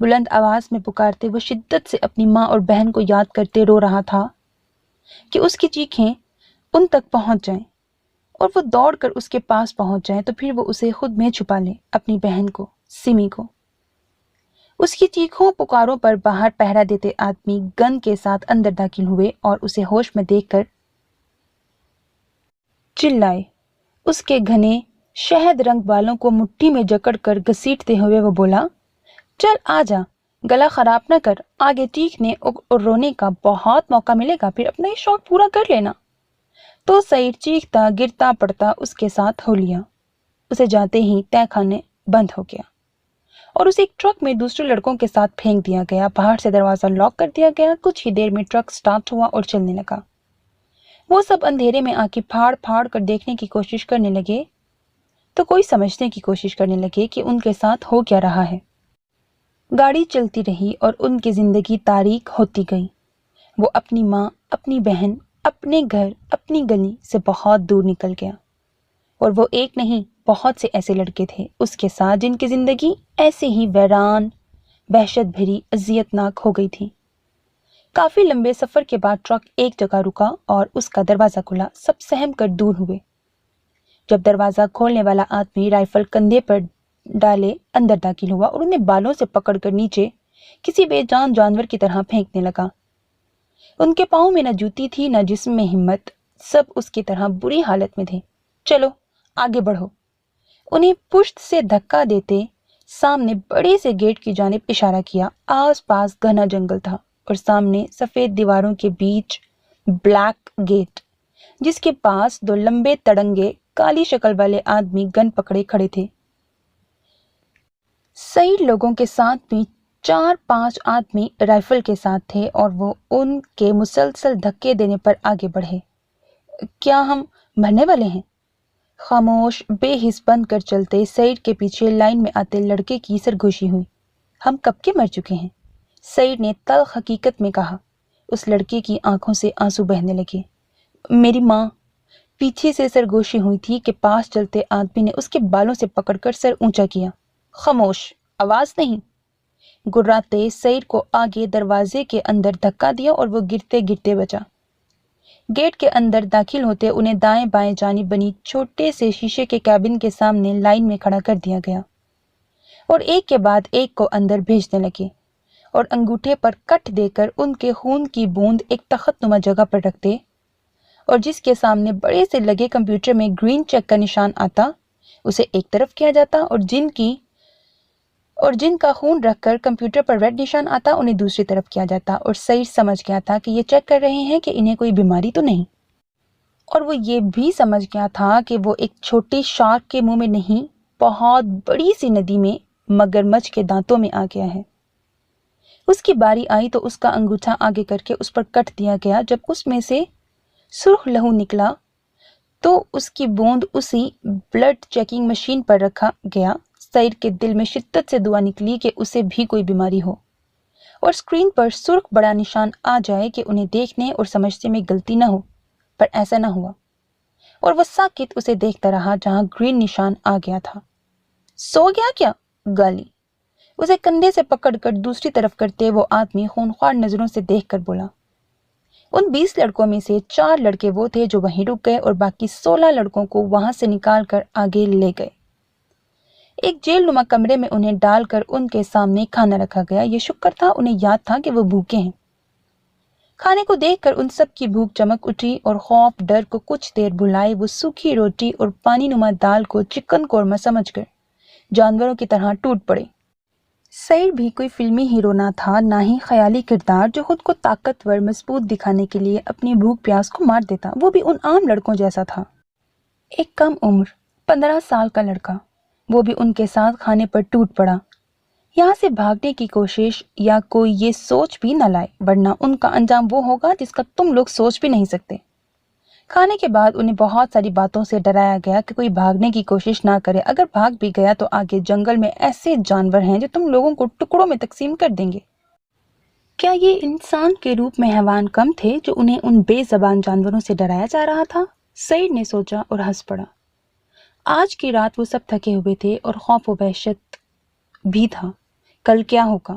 بلند آواز میں پکارتے وہ شدت سے اپنی ماں اور بہن کو یاد کرتے رو رہا تھا کہ اس کی چیخیں ان تک پہنچ جائیں اور وہ دوڑ کر اس کے پاس پہنچ جائیں تو پھر وہ اسے خود میں چھپا لے، اپنی بہن کو، سمی کو۔ اس کی چیخوں پکاروں پر باہر پہرا دیتے آدمی گن کے ساتھ اندر داخل ہوئے اور اسے ہوش میں دیکھ کر چلائے۔ اس کے گھنے شہد رنگ بالوں کو مٹھی میں جکڑ کر گھسیٹتے ہوئے وہ بولا، چل آ جا، گلا خراب نہ کر، آگے چیخنے اور رونے کا بہت موقع ملے گا، پھر اپنا یہ شوق پورا کر لینا۔ تو سعید چیختا گرتا پڑتا اس کے ساتھ ہو لیا۔ اسے جاتے ہی تہہ خانے بند ہو گیا اور اسے ایک ٹرک میں دوسرے لڑکوں کے ساتھ پھینک دیا گیا۔ باہر سے دروازہ لاک کر دیا گیا۔ کچھ ہی دیر میں ٹرک سٹارٹ ہوا اور چلنے لگا۔ وہ سب اندھیرے میں آنکھیں پھاڑ پھاڑ کر دیکھنے کی کوشش کرنے لگے تو کوئی سمجھنے کی کوشش کرنے لگے کہ ان کے ساتھ ہو کیا رہا ہے۔ گاڑی چلتی رہی اور ان کی زندگی تاریک ہوتی گئی۔ وہ اپنی ماں، اپنی بہن، اپنے گھر، اپنی گلی سے بہت دور نکل گیا، اور وہ ایک نہیں بہت سے ایسے لڑکے تھے اس کے ساتھ جن کی زندگی ایسے ہی ویران، وحشت بھری، اذیت ناک ہو گئی تھی۔ کافی لمبے سفر کے بعد ٹرک ایک جگہ رکا اور اس کا دروازہ کھلا۔ سب سہم کر دور ہوئے۔ جب دروازہ کھولنے والا آدمی رائفل کندھے پر ڈالے اندر داخل ہوا اور انہیں بالوں سے پکڑ کر نیچے کسی بے جان جانور کی طرح پھینکنے لگا۔ ان کے پاؤں میں نہ جوتی تھی نہ جسم میں ہمت، سب اس کی طرح بری حالت میں تھے۔ چلو آگے بڑھو۔ انہیں پشت سے دھکا دیتے سامنے بڑے سے گیٹ کی جانب اشارہ کیا۔ آس پاس گھنا جنگل تھا اور سامنے سفید دیواروں کے بیچ بلیک گیٹ، جس کے پاس دو لمبے تڑنگے کالی شکل والے آدمی گن پکڑے کھڑے تھے۔ سعید لوگوں کے ساتھ بھی 4-5 آدمی رائفل کے ساتھ تھے اور وہ ان کے مسلسل دھکے دینے پر آگے بڑھے۔ کیا ہم مرنے والے ہیں؟ خاموش بے حس بن کر چلتے سعید کے پیچھے لائن میں آتے لڑکے کی سرگوشی ہوئی۔ ہم کب کے مر چکے ہیں، سعید نے تلخ حقیقت میں کہا۔ اس لڑکے کی آنکھوں سے آنسو بہنے لگے۔ میری ماں، پیچھے سے سرگوشی ہوئی تھی کہ پاس چلتے آدمی نے اس کے بالوں سے پکڑ کر سر اونچا کیا۔ خاموش، آواز نہیں۔ گراتے سعید کو آگے دروازے کے اندر دھکا دیا اور وہ گرتے گرتے بچا۔ گیٹ کے اندر داخل ہوتے انہیں دائیں بائیں جانب بنی چھوٹے سے شیشے کے کیبن کے سامنے لائن میں کھڑا کر دیا گیا اور ایک کے بعد ایک کو اندر بھیجنے لگے اور انگوٹھے پر کٹ دے کر ان کے خون کی بوند ایک تخت نما جگہ پر رکھتے اور جس کے سامنے بڑے سے لگے کمپیوٹر میں گرین چیک کا نشان آتا اسے ایک طرف کیا جاتا اور جن کا خون رکھ کر کمپیوٹر پر ریڈ نشان آتا انہیں دوسری طرف کیا جاتا، اور سعید سمجھ گیا تھا کہ یہ چیک کر رہے ہیں کہ انہیں کوئی بیماری تو نہیں، اور وہ یہ بھی سمجھ گیا تھا کہ وہ ایک چھوٹی شارک کے منہ میں نہیں، بہت بڑی سی ندی میں مگرمچھ کے دانتوں میں آ گیا ہے۔ اس کی باری آئی تو اس کا انگوٹھا آگے کر کے اس پر کٹ دیا گیا۔ جب اس میں سے سرخ لہو نکلا تو اس کی بوند اسی بلڈ چیکنگ مشین پر رکھا گیا۔ سعید کے دل میں شدت سے دعا نکلی کہ اسے بھی کوئی بیماری ہو اور اسکرین پر سرخ بڑا نشان آ جائے کہ انہیں دیکھنے اور سمجھنے میں غلطی نہ ہو، پر ایسا نہ ہوا اور وہ ساکت اسے دیکھتا رہا جہاں گرین نشان آ گیا تھا۔ سو گیا کیا؟ گالی اسے کندھے سے پکڑ کر دوسری طرف کرتے وہ آدمی خونخوار نظروں سے دیکھ کر بولا۔ ان 20 لڑکوں میں سے 4 لڑکے وہ تھے جو وہیں رک گئے اور باقی 16 لڑکوں کو وہاں سے نکال کر آگے لے گئے۔ ایک جیل نما کمرے میں انہیں ڈال کر ان کے سامنے کھانا رکھا گیا۔ یہ شکر تھا انہیں یاد تھا کہ وہ بھوکے ہیں۔ کھانے کو دیکھ کر ان سب کی بھوک چمک اٹھی اور خوف ڈر کو کچھ دیر بھلائے وہ سوکھی روٹی اور پانی نما دال کو چکن قورمہ سمجھ کر جانوروں کی طرح ٹوٹ پڑے۔ سعید بھی کوئی فلمی ہیرو نہ تھا، نہ ہی خیالی کردار جو خود کو طاقتور مضبوط دکھانے کے لیے اپنی بھوک پیاس کو مار دیتا۔ وہ بھی ان عام لڑکوں جیسا تھا، ایک کم عمر 15 سال کا لڑکا۔ وہ بھی ان کے ساتھ کھانے پر ٹوٹ پڑا۔ یہاں سے بھاگنے کی کوشش یا کوئی یہ سوچ بھی نہ لائے، ورنہ ان کا انجام وہ ہوگا جس کا تم لوگ سوچ بھی نہیں سکتے۔ کھانے کے بعد انہیں بہت ساری باتوں سے ڈرایا گیا کہ کوئی بھاگنے کی کوشش نہ کرے، اگر بھاگ بھی گیا تو آگے جنگل میں ایسے جانور ہیں جو تم لوگوں کو ٹکڑوں میں تقسیم کر دیں گے۔ کیا یہ انسان کے روپ میں حیوان کم تھے جو انہیں ان بے زبان جانوروں سے ڈرایا جا رہا تھا؟ سعید نے سوچا اور ہنس پڑا۔ آج کی رات وہ سب تھکے ہوئے تھے اور خوف و وحشت بھی تھا۔ کل کیا ہوگا؟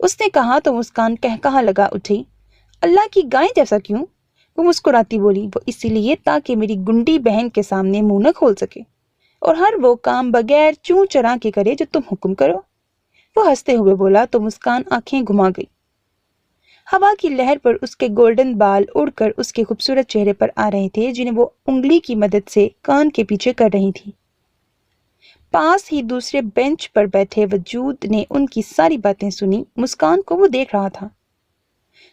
اس نے کہا تو مسکان کہا لگا اٹھی۔ اللہ کی گائے جیسا کیوں؟ وہ مسکراتی بولی۔ وہ اسی لیے تاکہ میری گنڈی بہن کے سامنے منہ نہ کھول سکے اور ہر وہ کام بغیر چوں چرا کے کرے جو تم حکم کرو۔ وہ ہنستے ہوئے بولا تو مسکان آنکھیں گھما گئی۔ ہوا کی لہر پر اس کے گولڈن بال اڑ کر اس کے خوبصورت چہرے پر آ رہے تھے جنہیں وہ انگلی کی مدد سے کان کے پیچھے کر رہی تھی۔ پاس ہی دوسرے بینچ پر بیٹھے وجود نے ان کی ساری باتیں سنی۔ مسکان کو وہ دیکھ رہا تھا۔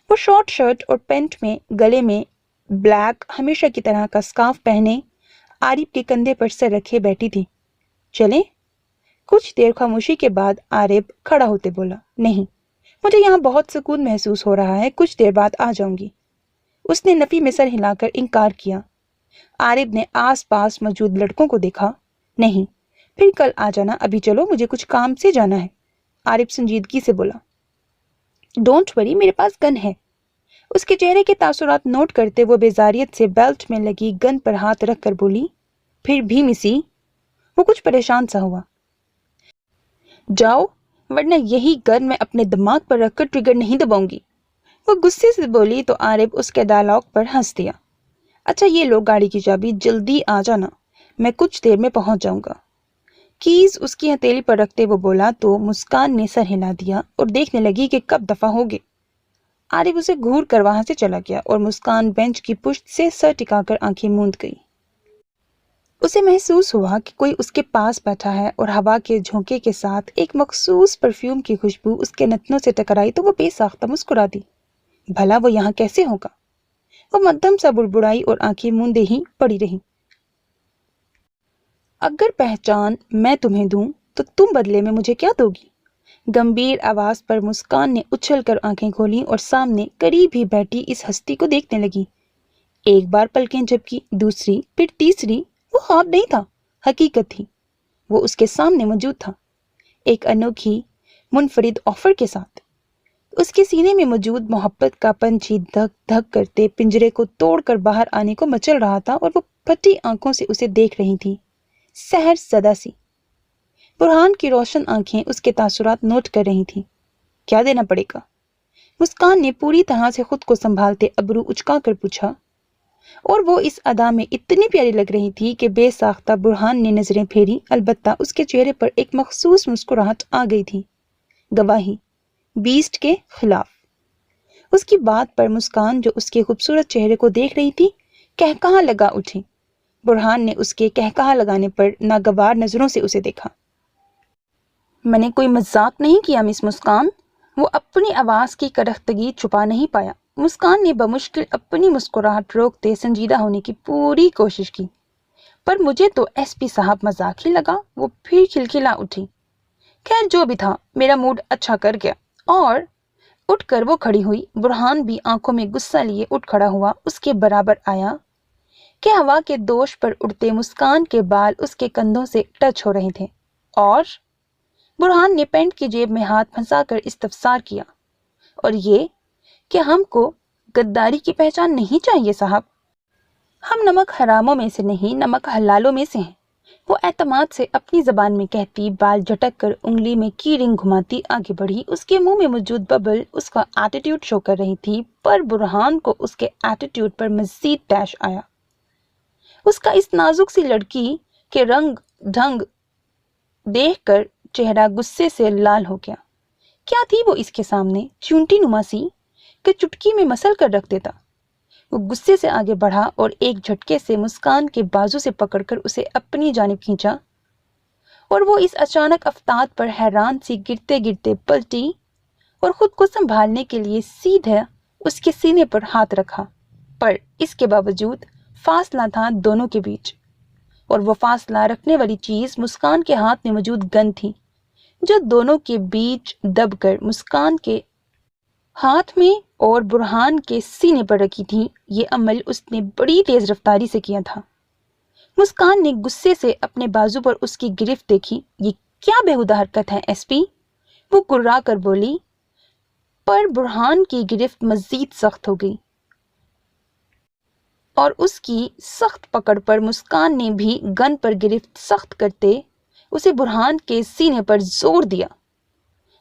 وہ شارٹ شرٹ اور پینٹ میں، گلے میں بلیک ہمیشہ کی طرح کا سکارف پہنے، عارف کے کندھے پر سر رکھے بیٹھی تھی۔ چلیں؟ کچھ دیر خاموشی کے بعد عارف کھڑا ہوتے بولا، نہیں، مجھے یہاں بہت سکون محسوس ہو رہا ہے، کچھ دیر بعد آ جاؤں گی۔ اس نے نفی میں سر ہلا کر انکار کیا۔ عارف نے آس پاس موجود لڑکوں کو دیکھا۔ نہیں، پھر کل آ جانا، ابھی چلو، مجھے کچھ کام سے جانا ہے۔ عارف سنجیدگی سے بولا۔ ڈونٹ وری، میرے پاس گن ہے۔ اس کے چہرے کے تاثرات نوٹ کرتے وہ بیزاریت سے بیلٹ میں لگی گن پر ہاتھ رکھ کر بولی، پھر بھی مسی؟ وہ کچھ پریشان سا ہوا۔ جاؤ، ورنہ یہی گن میں اپنے دماغ پر رکھ کر ٹریگر نہیں دباؤں گی۔ وہ غصے سے بولی تو عارف اس کے ڈائلاگ پر ہنس دیا۔ اچھا یہ لو گاڑی کی چابی، جلدی آ جانا، میں کچھ دیر میں پہنچ جاؤں گا۔ کیز اس کی ہتھیلی پر رکھتے وہ بولا تو مسکان نے سر ہلا دیا اور دیکھنے لگی کہ کب دفع ہوگے۔ عارف اسے گھور کر وہاں سے چلا گیا اور مسکان بینچ کی پشت سے سر ٹکا کر آنکھیں موند گئی۔ اسے محسوس ہوا کہ کوئی اس کے پاس بیٹھا ہے اور ہوا کے جھونکے کے ساتھ ایک مخصوص پرفیوم کی خوشبو اس کے نتنوں سے ٹکرائی تو وہ بے ساختہ مسکرا دی۔ بھلا وہ یہاں کیسے ہوگا؟ وہ مدھم سا بڑبڑائی اور آنکھیں موندے ہی پڑی رہی۔ اگر پہچان میں تمہیں دوں تو تم بدلے میں مجھے کیا دو گی؟ گمبھیر آواز پر مسکان نے اچھل کر آنکھیں کھولیں اور سامنے قریب ہی بیٹھی اس ہستی کو دیکھنے لگی۔ ایک بار پلکیں جھپکی، دوسری، پھر تیسری۔ وہ خواب نہیں تھا، حقیقت تھی۔ وہ اس کے سامنے موجود تھا، ایک انوکھی منفرد آفر کے ساتھ۔ اس کے سینے میں موجود محبت کا پنچھی دھک دھک کرتے پنجرے کو توڑ کر باہر آنے کو مچل رہا تھا اور وہ پھٹی آنکھوں سے اسے دیکھ رہی تھی، سحر زدہ سی۔ برہان کی روشن آنکھیں اس کے تاثرات نوٹ کر رہی تھیں۔ کیا دینا پڑے گا؟ مسکان نے پوری طرح سے خود کو سنبھالتے ابرو اچکا کر پوچھا، اور وہ اس ادا میں اتنی پیاری لگ رہی تھی کہ بے ساختہ برہان نے نظریں پھیری، البتہ اس کے چہرے پر ایک مخصوص مسکراہٹ آ گئی تھی، گواہی بیسٹ کے خلاف۔ اس کی بات پر مسکان جو اس کے خوبصورت چہرے کو دیکھ رہی تھی کہا لگا اٹھی۔ برہان نے اس کے کہا لگانے پر ناگوار نظروں سے اسے دیکھا۔ میں نے کوئی مذاق نہیں کیا مس مسکان۔ وہ اپنی آواز کی کرختگی چھپا نہیں پایا۔ مسکان نے بمشکل اپنی مسکراہٹ روکتے سنجیدہ ہونے کی پوری کوشش کی، پر مجھے تو ایس پی صاحب مذاق ہی لگا۔ وہ پھر کھلکھلا اٹھی۔ خیر جو بھی تھا، میرا موڈ اچھا کر گیا۔ اور اٹھ کر وہ کھڑی ہوئی۔ برہان بھی آنکھوں میں غصہ لیے اٹھ کھڑا ہوا، اس کے برابر آیا کہ ہوا کے دوش پر اڑتے مسکان کے بال اس کے کندھوں سے ٹچ ہو رہے تھے۔ اور برہان نے پینٹ کی جیب میں ہاتھ پھنسا کر استفسار کیا، اور یہ کہ ہم کو غداری کی پہچان نہیں چاہیے صاحب؟ ہم نمک حراموں میں سے نہیں، نمک حلالوں میں سے ہیں۔ وہ اعتماد سے اپنی زبان میں کہتی، بال جھٹک کر انگلی میں کی رنگ گھماتی آگے بڑھی۔ اس کے منہ میں موجود ببل اس کا ایٹیٹیوڈ شو کر رہی تھی، پر برہان کو اس کے ایٹیٹیوڈ پر مزید ٹیش آیا۔ اس کا اس نازک سی لڑکی کے رنگ ڈھنگ دیکھ کر چہرہ غصے سے لال ہو گیا۔ کیا تھی وہ اس کے سامنے؟ چونٹی نما سی کہ چٹکی میں مسل کر رکھ دیتا۔ وہ غصے سے آگے بڑھا اور ایک جھٹکے سے مسکان کے بازو سے پکڑ کر اسے اپنی جانب کھینچا، اور وہ اس اچانک افتاد پر حیران سی گرتے گرتے پلٹی اور خود کو سنبھالنے کے لیے سیدھا اس کے سینے پر ہاتھ رکھا، پر اس کے باوجود فاصلہ تھا دونوں کے بیچ، اور وہ فاصلہ رکھنے والی چیز مسکان کے ہاتھ میں موجود گن تھی، جو دونوں کے بیچ دب کر مسکان کے ہاتھ میں اور برہان کے سینے پر رکھی تھی۔ یہ عمل اس نے بڑی تیز رفتاری سے کیا تھا۔ مسکان نے غصے سے اپنے بازو پر اس کی گرفت دیکھی۔ یہ کیا بےہودہ حرکت ہے ایس پی؟ وہ گررا کر بولی، پر برہان کی گرفت مزید سخت ہو گئی، اور اس کی سخت پکڑ پر مسکان نے بھی گن پر گرفت سخت کرتے اسے برہان کے سینے پر زور دیا۔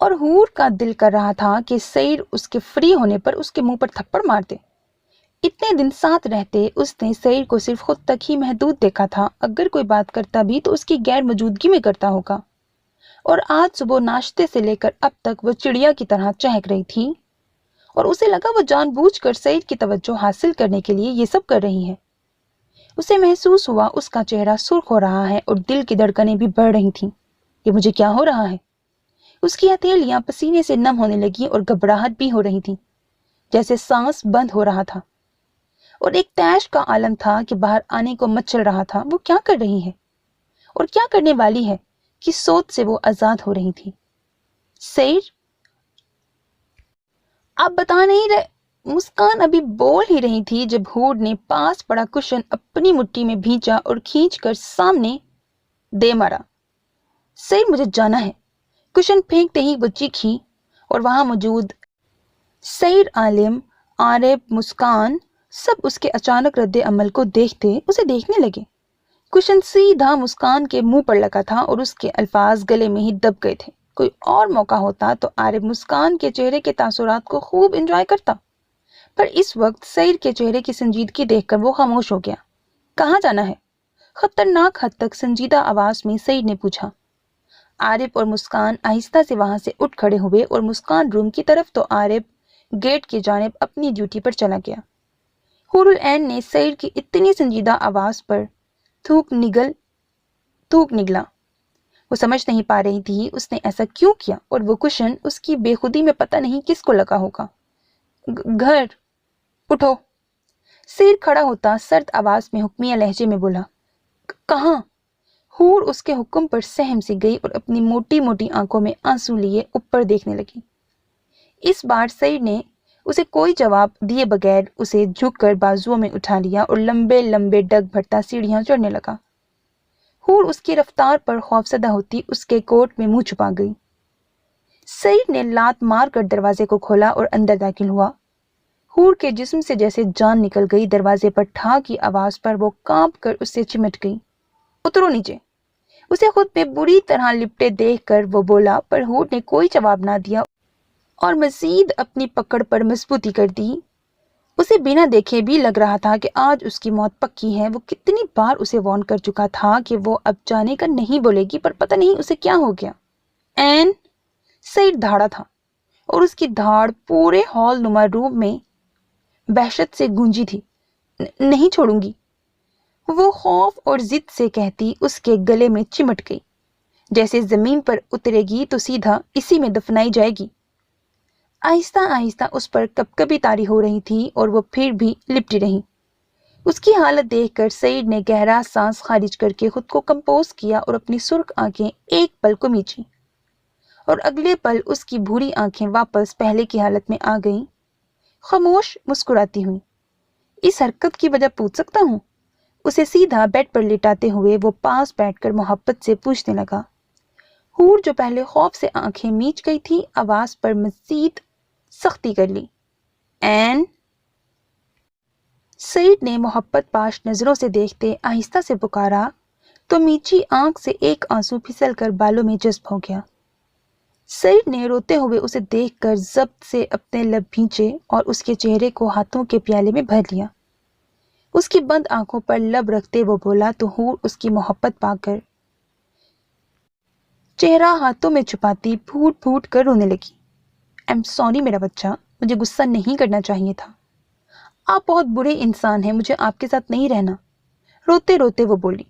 اور حور کا دل کر رہا تھا کہ سعید اس کے فری ہونے پر اس کے منہ پر تھپڑ مار دے۔ اتنے دن ساتھ رہتے اس نے سعید کو صرف خود تک ہی محدود دیکھا تھا، اگر کوئی بات کرتا بھی تو اس کی غیر موجودگی میں کرتا ہوگا، اور آج صبح ناشتے سے لے کر اب تک وہ چڑیا کی طرح چہک رہی تھی، اور اسے لگا وہ جان بوجھ کر سعید کی توجہ حاصل کرنے کے لیے یہ سب کر رہی ہے۔ اسے محسوس ہوا اس کا چہرہ سرخ ہو رہا ہے اور دل کی دھڑکنیں بھی بڑھ رہی تھیں۔ یہ مجھے کیا ہو رہا ہے؟ اس کی ہتھیلیاں پسینے سے نم ہونے لگی اور گھبراہٹ بھی ہو رہی تھی، جیسے سانس بند ہو رہا تھا، اور ایک تیش کا عالم تھا کہ باہر آنے کو مچل رہا تھا۔ وہ کیا کر رہی ہے اور کیا کرنے والی ہے کہ سوچ سے وہ آزاد ہو رہی تھی۔ سعید، آپ بتا نہیں رہے؟ مسکان ابھی بول ہی رہی تھی جب حور نے پاس پڑا کشن اپنی مٹھی میں بھینچا اور کھینچ کر سامنے دے مارا۔ سعید، مجھے جانا ہے۔ کشن پھینکتے ہی وہ چیخی، اور وہاں موجود سعید، عالم، عارف، مسکان سب اس کے اچانک رد عمل کو دیکھتے اسے دیکھنے لگے۔ کشن سیدھا مسکان کے منہ پر لگا تھا اور اس کے الفاظ گلے میں ہی دب گئے تھے۔ کوئی اور موقع ہوتا تو عارف مسکان کے چہرے کے تاثرات کو خوب انجوائے کرتا، پر اس وقت سعید کے چہرے کی سنجیدگی دیکھ کر وہ خاموش ہو گیا۔ کہاں جانا ہے؟ خطرناک حد تک سنجیدہ آواز میں سعید نے پوچھا۔ عارف اور مسکان آہستہ سے وہاں سے اٹھ کھڑے ہوئے، اور مسکان روم کی طرف تو عارف گیٹ کی جانب اپنی ڈیوٹی پر چلا گیا۔ حور العین نے سعید کی اتنی سنجیدہ آواز پر تھوک نگلا۔ وہ سمجھ نہیں پا رہی تھی اس نے ایسا کیوں کیا، اور وہ کشن اس کی بے خودی میں پتہ نہیں کس کو لگا ہوگا۔ گھر اٹھو۔ سعید کھڑا ہوتا سرد آواز میں حکمیہ لہجے میں بولا۔ کہاں؟ حور اس کے حکم پر سہم سی گئی اور اپنی موٹی موٹی آنکھوں میں آنسو لیے اوپر دیکھنے لگی۔ اس بار سعید نے اسے کوئی جواب دیے بغیر اسے جھک کر بازوؤں میں اٹھا لیا اور لمبے لمبے ڈگ بھرتا سیڑھیاں چڑھنے لگا۔ حور اس کی رفتار پر خوفزدہ ہوتی اس کے کوٹ میں منہ چھپا گئی۔ سعید نے لات مار کر دروازے کو کھولا اور اندر داخل ہوا۔ حور کے جسم سے جیسے جان نکل گئی۔ دروازے پر ٹھا کی آواز پر وہ کانپ کر اس سے چمٹ گئی۔ اترو نیچے۔ اسے خود پہ بری طرح لپٹے دیکھ کر وہ بولا، پر حور نے کوئی جواب نہ دیا اور مزید اپنی پکڑ پر مضبوطی کر دی۔ اسے بنا دیکھے بھی لگ رہا تھا کہ آج اس کی موت پکی ہے۔ وہ کتنی بار اسے وارن کر چکا تھا کہ وہ اب جانے کا نہیں بولے گی، پر پتہ نہیں اسے کیا ہو گیا۔ این سعید دھاڑا تھا، اور اس کی دھاڑ پورے ہال نما روم میں وحشت سے گونجی تھی۔ نہیں چھوڑوں گی، وہ خوف اور ضد سے کہتی اس کے گلے میں چمٹ گئی، جیسے زمین پر اترے گی تو سیدھا اسی میں دفنائی جائے گی۔ آہستہ آہستہ اس پر کپکپی طاری ہو رہی تھی، اور وہ پھر بھی لپٹی رہی۔ اس کی حالت دیکھ کر سعید نے گہرا سانس خارج کر کے خود کو کمپوز کیا اور اپنی سرخ آنکھیں ایک پل کو میچی، اور اگلے پل اس کی بھوری آنکھیں واپس پہلے کی حالت میں آ گئیں، خاموش مسکراتی ہوئی۔ اس حرکت کی وجہ پوچھ سکتا ہوں؟ اسے سیدھا بیڈ پر لٹاتے ہوئے وہ پاس بیٹھ کر محبت سے پوچھنے لگا۔ حور جو پہلے خوف سے آنکھیں میچ گئی تھی، آواز پر مزید سختی کر لی۔ این سعید نے محبت پاش نظروں سے دیکھتے آہستہ سے پکارا، تو میچی آنکھ سے ایک آنسو پھسل کر بالوں میں جذب ہو گیا۔ سعید نے روتے ہوئے اسے دیکھ کر ضبط سے اپنے لب بھینچے اور اس کے چہرے کو ہاتھوں کے پیالے میں بھر لیا۔ اس کی بند آنکھوں پر لب رکھتے وہ بولا تو حور اس کی محبت پا کر چہرہ ہاتھوں میں چھپاتی پھوٹ پھوٹ کر رونے لگی۔ ایم سوری میرا بچہ، مجھے غصہ نہیں کرنا چاہیے تھا۔ آپ بہت برے انسان ہیں، مجھے آپ کے ساتھ نہیں رہنا۔ روتے روتے وہ بولی۔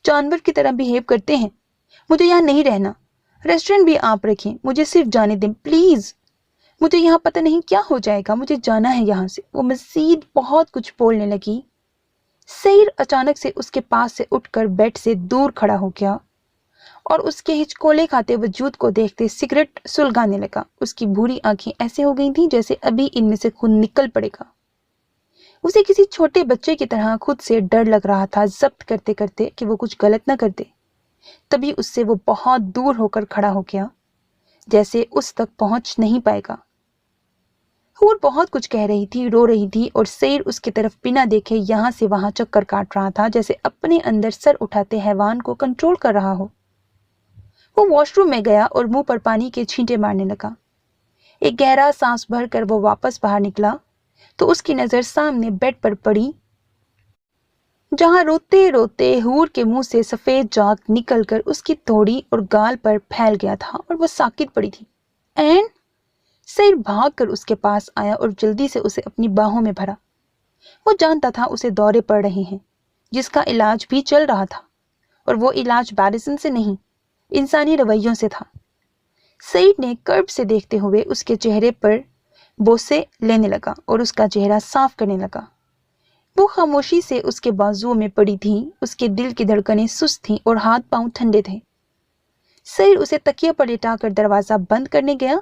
جانور کی طرح بیہیو کرتے ہیں، مجھے یہاں نہیں رہنا۔ ریسٹورنٹ بھی آپ رکھیں، مجھے صرف جانے دیں پلیز۔ مجھے یہاں پتہ نہیں کیا ہو جائے گا، مجھے جانا ہے یہاں سے۔ وہ مزید بہت کچھ بولنے لگی۔ سعید اچانک سے اس کے پاس سے اٹھ کر بیڈ سے دور کھڑا ہو گیا اور اس کے ہچکولے کھاتے وجود کو دیکھتے سگریٹ سلگانے لگا۔ اس کی بھوری آنکھیں ایسے ہو گئی تھیں جیسے ابھی ان میں سے خون نکل پڑے گا۔ اسے کسی چھوٹے بچے کی طرح خود سے ڈر لگ رہا تھا، ضبط کرتے کرتے کہ وہ کچھ غلط نہ کر دے۔ تبھی اس سے وہ بہت دور ہو کر کھڑا ہو گیا، جیسے اس تک پہنچ نہیں پائے گا۔ حور بہت کچھ کہہ رہی تھی، رو رہی تھی، اور سعید اس کی طرف بنا دیکھے یہاں سے وہاں چکر کاٹ رہا تھا، جیسے اپنے اندر سر اٹھاتے حیوان کو کنٹرول کر رہا ہو۔ وہ واش روم میں گیا اور منہ پر پانی کے چھینٹے مارنے لگا۔ ایک گہرا سانس بھر کر وہ واپس باہر نکلا تو اس کی نظر سامنے بیڈ پر پڑی، جہاں روتے روتے حور کے منہ سے سفید جاگ نکل کر اس کی توڑی اور گال پر پھیل گیا تھا اور وہ ساکت پڑی تھی۔ این سعید بھاگ کر اس کے پاس آیا اور جلدی سے اسے اپنی باہوں میں بھرا۔ وہ جانتا تھا اسے دورے پڑ رہے ہیں، جس کا علاج بھی چل رہا تھا، اور وہ علاج میڈیسن سے نہیں، انسانی رویوں سے تھا۔ سعید نے کرب سے دیکھتے ہوئے اس کے چہرے پر بوسے لینے لگا اور اس کا چہرہ صاف کرنے لگا۔ وہ خاموشی سے اس کے بازوؤں میں پڑی تھی، اس کے دل کی دھڑکنیں سست تھیں اور ہاتھ پاؤں ٹھنڈے تھے۔ سعید اسے تکیے پر لٹا کر دروازہ بند کرنے گیا۔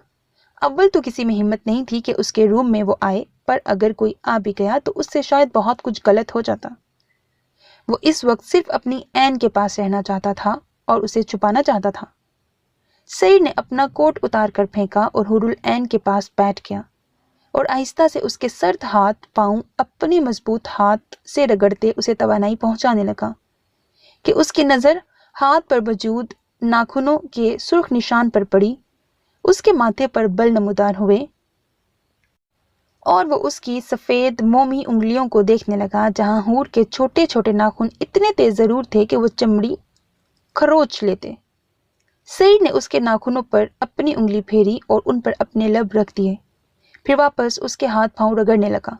اول تو کسی میں ہمت نہیں تھی کہ اس کے روم میں وہ آئے، پر اگر کوئی آ بھی گیا تو اس سے شاید بہت کچھ غلط ہو جاتا۔ وہ اس وقت صرف اپنی این کے پاس رہنا چاہتا تھا اور اسے چھپانا چاہتا تھا۔ سعید نے اپنا کوٹ اتار کر پھینکا اور حور العین کے پاس بیٹھ گیا اور آہستہ سے اس کے سرد ہاتھ پاؤں اپنے مضبوط ہاتھ سے رگڑتے اسے توانائی پہنچانے لگا کہ اس کی نظر ہاتھ پر موجود ناخنوں کے سرخ نشان پر پڑی۔ اس کے ماتھے پر بل نمودار ہوئے اور وہ اس کی سفید مومی انگلیوں کو دیکھنے لگا، جہاں حور کے چھوٹے چھوٹے ناخن اتنے تیز ضرور تھے کہ وہ چمڑی کھروچ لیتے۔ سعید نے اس کے ناخنوں پر اپنی انگلی پھیری اور ان پر اپنے لب رکھ دیے، پھر واپس اس کے ہاتھ پاؤں رگڑنے لگا۔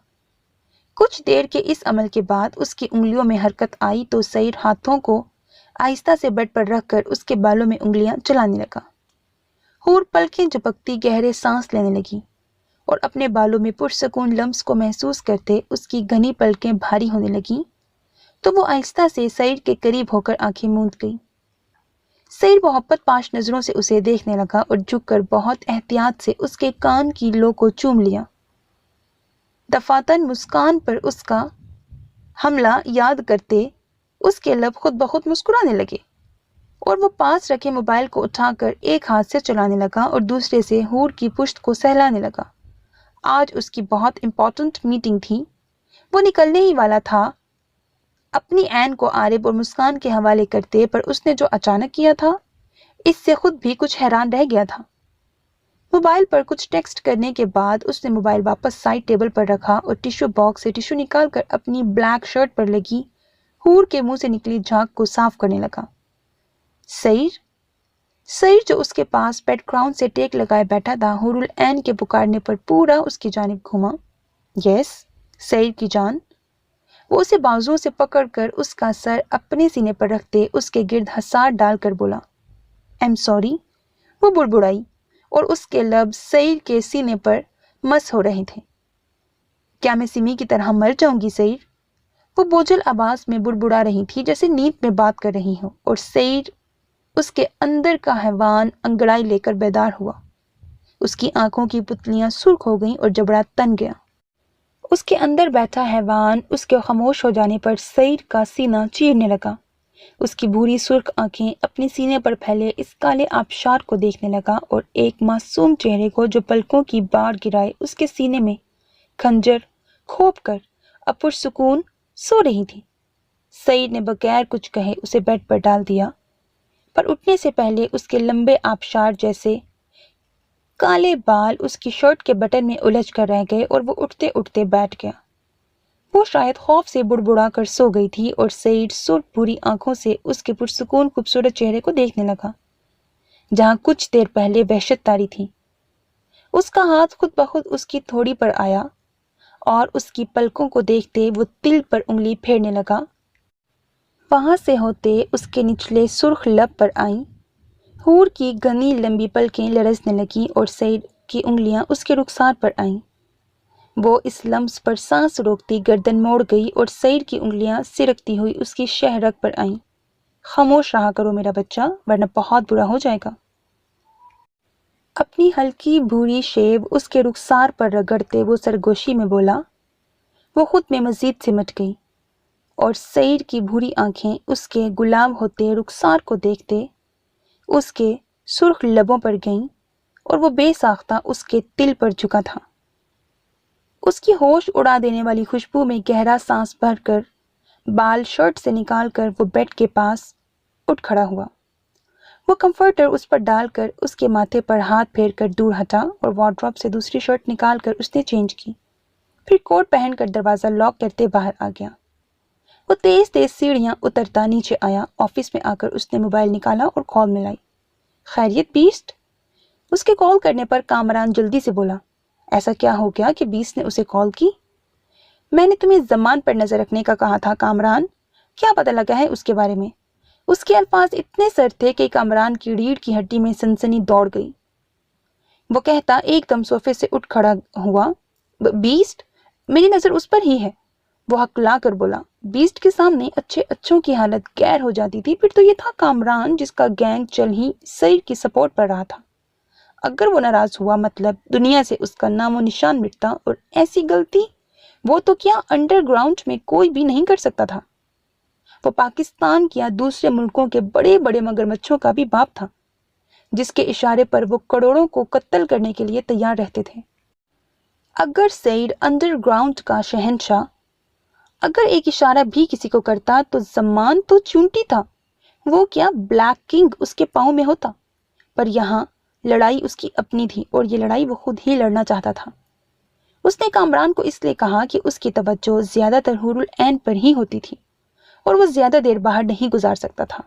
کچھ دیر کے اس عمل کے بعد اس کی انگلیوں میں حرکت آئی تو سعید ہاتھوں کو آہستہ سے بیڈ پر رکھ کر اس کے بالوں میں انگلیاں چلانے لگا۔ حور پلکیں جھپکتی گہرے سانس لینے لگی اور اپنے بالوں میں پرسکون لمس کو محسوس کرتے اس کی گھنی پلکیں بھاری ہونے لگیں تو وہ آہستہ سے سعید کے قریب ہو کر آنکھیں موند گئی۔ سعید محبت پاش نظروں سے اسے دیکھنے لگا اور جھک کر بہت احتیاط سے اس کے کان کی لو کو چوم لیا۔ دفاتن مسکان پر اس کا حملہ یاد کرتے اس کے لب خود بخود مسکرانے لگے اور وہ پاس رکھے موبائل کو اٹھا کر ایک ہاتھ سے چلانے لگا اور دوسرے سے حور کی پشت کو سہلانے لگا۔ آج اس کی بہت امپورٹنٹ میٹنگ تھی، وہ نکلنے ہی والا تھا۔ اپنی عین کو عارب اور مسکان کے حوالے کرتے، پر اس نے جو اچانک کیا تھا اس سے خود بھی کچھ حیران رہ گیا تھا۔ موبائل پر کچھ ٹیکسٹ کرنے کے بعد اس نے موبائل واپس سائڈ ٹیبل پر رکھا اور ٹیشو باکس سے ٹیشو نکال کر اپنی بلیک شرٹ پر لگی حور کے منہ سے نکلی جھاگ کو صاف کرنے لگا۔ سعید جو اس کے پاس بیڈ گراؤنڈ سے ٹیک لگائے بیٹھا تھا، حور العین کے پکارنے پر پورا اس کی جانب گھوما۔ یس سعید کی جان۔ وہ اسے بازوؤں سے پکڑ کر اس کا سر اپنے سینے پر رکھتے اس کے گرد حساس ڈال کر بولا، ایم سوری۔ وہ بڑبڑائی اور اس کے لب سعید کے سینے پر مس ہو رہے تھے۔ کیا میں سمی کی طرح مر جاؤں گی سعید؟ وہ بوجھل آواز میں بڑبڑا رہی تھی جیسے نیند میں بات کر رہی ہو، اور سعید اس کے اندر کا حیوان انگڑائی لے کر بیدار ہوا۔ اس کی آنکھوں کی پتلیاں سرخ ہو گئیں اور جبڑا تن گیا۔ اس کے اندر بیٹھا حیوان اس کے خاموش ہو جانے پر سعید کا سینہ چیرنے لگا۔ اس کی بھوری سرخ آنکھیں اپنے سینے پر پھیلے اس کالے آبشار کو دیکھنے لگا اور ایک معصوم چہرے کو جو پلکوں کی باڑ گرائے اس کے سینے میں خنجر کھوپ کر پرسکون سو رہی تھی۔ سعید نے بغیر کچھ کہے اسے بیڈ پر ڈال دیا، پر اٹھنے سے پہلے اس کے لمبے آبشار جیسے کالے بال اس کی شرٹ کے بٹن میں الجھ کر رہ گئے اور وہ اٹھتے اٹھتے بیٹھ گیا۔ وہ شاید خوف سے بڑبڑا کر سو گئی تھی اور سعید سرخ بھوری آنکھوں سے اس کے پرسکون خوبصورت چہرے کو دیکھنے لگا، جہاں کچھ دیر پہلے وحشت طاری تھی۔ اس کا ہاتھ خود بخود اس کی تھوڑی پر آیا اور اس کی پلکوں کو دیکھتے وہ تل پر انگلی پھیرنے لگا۔ وہاں سے ہوتے اس کے نچلے سرخ لب پر آئیں۔ حور کی گھنی لمبی پلکیں لرزنے لگیں اور سعید کی انگلیاں اس کے رخسار پر آئیں۔ وہ اس لمس پر سانس روکتی گردن موڑ گئی اور سعید کی انگلیاں سرکتی ہوئی اس کی شہ رگ پر آئیں۔ خاموش رہا کرو میرا بچہ، ورنہ بہت برا ہو جائے گا۔ اپنی ہلکی بھوری شیب اس کے رخسار پر رگڑتے وہ سرگوشی میں بولا۔ وہ خود میں مزید سمٹ گئی اور سعید کی بھوری آنکھیں اس کے گلاب ہوتے رخسار کو دیکھتے اس کے سرخ لبوں پر گئیں اور وہ بے ساختہ اس کے تل پر جھکا تھا۔ اس کی ہوش اڑا دینے والی خوشبو میں گہرا سانس بھر کر بال شرٹ سے نکال کر وہ بیڈ کے پاس اٹھ کھڑا ہوا۔ وہ کمفرٹر اس پر ڈال کر اس کے ماتھے پر ہاتھ پھیر کر دور ہٹا اور وارڈروب سے دوسری شرٹ نکال کر اس نے چینج کی، پھر کوٹ پہن کر دروازہ لاک کرتے باہر آ گیا۔ وہ تیز تیز سیڑھیاں اترتا نیچے آیا۔ آفس میں آ کر اس نے موبائل نکالا اور کال ملائی۔ خیریت بیسٹ؟ اس کے کال کرنے پر کامران جلدی سے بولا۔ ایسا کیا ہو گیا کہ بیسٹ نے اسے کال کی؟ میں نے تمہیں زبان پر نظر رکھنے کا کہا تھا کامران، کیا پتہ لگا ہے اس کے بارے میں؟ اس کے الفاظ اتنے سرد تھے کہ کامران کی ریڑھ کی ہڈی میں سنسنی دوڑ گئی۔ وہ کہتا ایک دم صوفے سے اٹھ کھڑا ہوا، بیسٹ؟ میری نظر اس پر ہی ہے، وہ ہکلا کر بولا۔ بیسٹ کے سامنے اچھے اچھوں کی حالت غیر ہو جاتی تھی۔ پھر تو یہ تھا کامران جس کا گینگ چل ہی سعید کی سپورٹ پر رہا تھا۔ اگر وہ ناراض ہوا مطلب دنیا سے اس کا نام و نشان مٹتا، اور ایسی غلطی وہ تو کیا انڈر گراؤنڈ میں کوئی بھی نہیں کر سکتا تھا۔ وہ پاکستان کیا دوسرے ملکوں کے بڑے بڑے مگرمچھوں کا بھی باپ تھا، جس کے اشارے پر وہ کروڑوں کو قتل کرنے کے لیے تیار رہتے تھے۔ اگر سعید انڈر گراؤنڈ کا شہنشاہ اگر ایک اشارہ بھی کسی کو کرتا تو زمان تو چونٹی تھا، وہ کیا بلیک کنگ اس کے پاؤں میں ہوتا۔ پر یہاں لڑائی اس کی اپنی تھی اور یہ لڑائی وہ خود ہی لڑنا چاہتا تھا۔ اس نے کامران کو اس لیے کہا کہ اس کی توجہ زیادہ تر حور العین پر ہی ہوتی تھی اور وہ زیادہ دیر باہر نہیں گزار سکتا تھا۔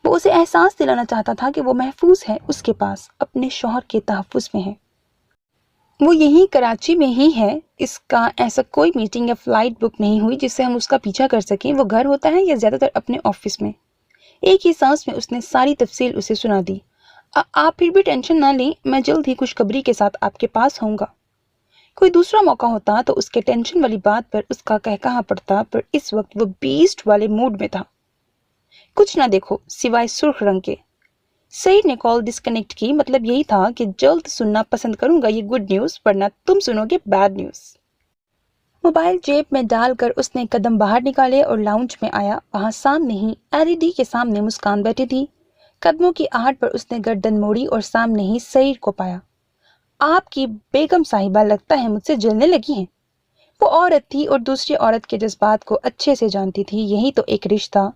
وہ اسے احساس دلانا چاہتا تھا کہ وہ محفوظ ہے، اس کے پاس اپنے شوہر کے تحفظ میں ہے۔ وہ یہی کراچی میں ہی ہے، اس کا ایسا کوئی میٹنگ یا فلائٹ بک نہیں ہوئی جس سے ہم اس کا پیچھا کر سکیں۔ وہ گھر ہوتا ہے یا زیادہ تر اپنے آفس میں؟ ایک ہی سانس میں اس نے ساری تفصیل اسے سنا دی۔ آپ پھر بھی ٹینشن نہ لیں، میں جلد ہی خوشخبری کے ساتھ آپ کے پاس ہوں گا۔ کوئی دوسرا موقع ہوتا تو اس کے ٹینشن والی بات پر اس کا کہا پڑتا، پر اس وقت وہ بیسٹ والے موڈ میں تھا۔ کچھ نہ دیکھو سوائے سرخ رنگ کے۔ سعید نے کال ڈسکنیکٹ کی۔ مطلب یہی تھا کہ جلد سننا پسند کروں گا یہ گڈ نیوز، ورنہ تم سنو گے بیڈ نیوز۔ موبائل جیب میں ڈال کر اس نے قدم باہر نکالے اور لاؤنج میں آیا۔ وہاں سامنے ہی LED کے سامنے مسکان بیٹھی تھی۔ قدموں کی آہٹ پر اس نے گردن موڑی اور سامنے ہی سعید کو پایا۔ آپ کی بیگم صاحبہ لگتا ہے مجھ سے جلنے لگی ہیں۔ وہ عورت تھی اور دوسری عورت کے جذبات کو اچھے سے جانتی تھی۔ یہی تو ایک رشتہ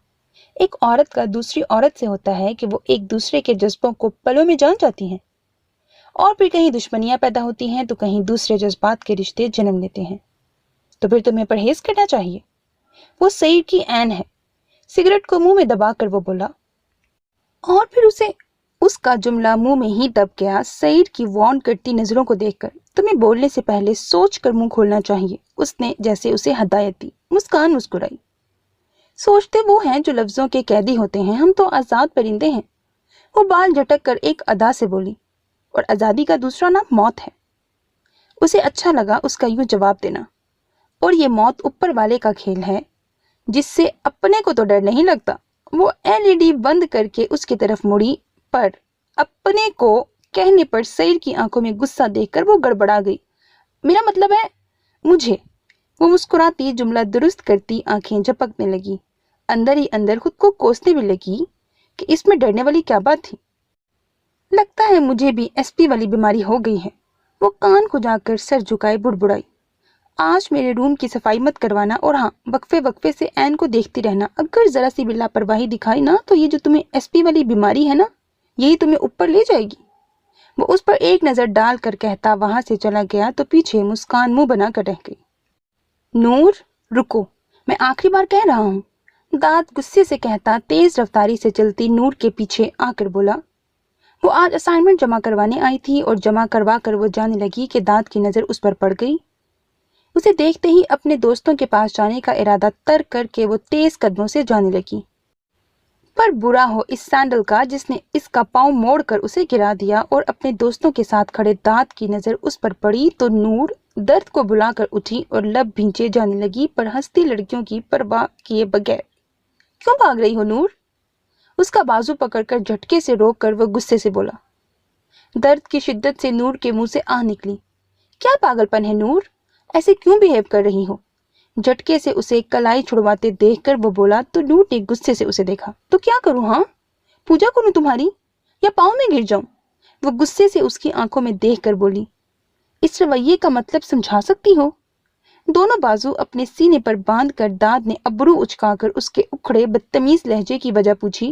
ایک عورت کا دوسری عورت سے ہوتا ہے کہ وہ ایک دوسرے کے جذبوں کو پلوں میں جان جاتی ہیں، اور پھر کہیں دشمنیاں پیدا ہوتی ہیں تو کہیں دوسرے جذبات کے رشتے جنم لیتے ہیں۔ تو پھر تمہیں پرہیز کرنا چاہیے۔ وہ سعید کی عین ہے۔ سگریٹ کو منہ میں دبا کر وہ بولا، اور پھر اس کا جملہ منہ میں ہی دب گیا۔ سعید کی وارن کرتی نظروں کو دیکھ کر، تمہیں بولنے سے پہلے سوچ کر منہ کھولنا چاہیے، اس نے جیسے اسے ہدایت دی۔ مسکان مسکرائی۔ سوچتے وہ ہیں جو لفظوں کے قیدی ہوتے ہیں، ہم تو آزاد پرندے ہیں۔ وہ بال جھٹک کر ایک ادا سے بولی، اور آزادی کا دوسرا نام موت ہے۔ اسے اچھا لگا اس کا یوں جواب دینا، اور یہ موت اوپر والے کا کھیل ہے جس سے اپنے کو تو ڈر نہیں لگتا۔ وہ LED بند کر کے اس کی طرف مڑی، پر اپنے کو کہنے پر سعید کی آنکھوں میں غصہ دیکھ کر وہ گڑبڑا گئی۔ میرا مطلب ہے مجھے۔ وہ مسکراتی جملہ درست کرتی آنکھیں جھپکنے لگی، اندر ہی اندر خود کو کوسنے بھی لگی کہ اس میں ڈرنے والی کیا بات تھی۔ لگتا ہے مجھے بھی SP والی بیماری ہو گئی ہے۔ وہ کان کو جا کر سر جھکائے بڑبڑائی، آج میرے روم کی صفائی مت کروانا، اور ہاں وقفے وقفے سے عین کو دیکھتی رہنا۔ اگر ذرا سی بھی لاپرواہی دکھائی نا تو یہ جو تمہیں SP والی بیماری ہے نا، یہی تمہیں اوپر لے جائے گی۔ وہ اس پر ایک نظر ڈال کر کہتا وہاں سے چلا گیا تو پیچھے مسکان منہ بنا کر رہ گئی۔ نور رکو، میں آخری بار کہہ رہا ہوں، داد غصے سے کہتا تیز رفتاری سے چلتی نور کے پیچھے آ کر بولا۔ وہ آج اسائنمنٹ جمع کروانے آئی تھی اور جمع کروا کر وہ جانے لگی کہ داد کی نظر اس پر پڑ گئی۔ اسے دیکھتے ہی اپنے دوستوں کے پاس جانے کا ارادہ ترک کر کے وہ تیز قدموں سے جانے لگی۔ پر برا ہو اس سینڈل کا جس نے اس کا پاؤں موڑ کر اسے گرا دیا، اور اپنے دوستوں کے ساتھ کھڑے داد کی نظر اس پر پڑی تو نور درد کو بلا کر اٹھی اور لب بھینچے جانے لگی، پر ہنستی لڑکیوں کی پرواہ کیے بغیر۔ کیوں بھاگ رہی ہو نور؟ اس کا بازو پکڑ کر جھٹکے سے روک کر وہ غصے سے بولا۔ درد کی شدت سے نور کے منہ سے آہ نکلی۔ کیا پاگل پن ہے نور؟ ایسے کیوں بیہیو کر رہی ہو؟ جھٹکے سے اسے کلائی چھڑواتے دیکھ کر وہ بولا تو نور نے غصے سے اسے دیکھا۔ تو کیا کروں؟ ہاں پوجا کروں تمہاری، یا پاؤں میں گر جاؤں؟ وہ غصے سے اس کی آنکھوں میں دیکھ کر بولی۔ اس رویے کا مطلب سمجھا سکتی ہو؟ دونوں بازو اپنے سینے پر باندھ کر داد نے ابرو اچکا کر اس کے اکھڑے بدتمیز لہجے کی وجہ پوچھی۔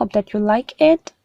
Hope that you like it.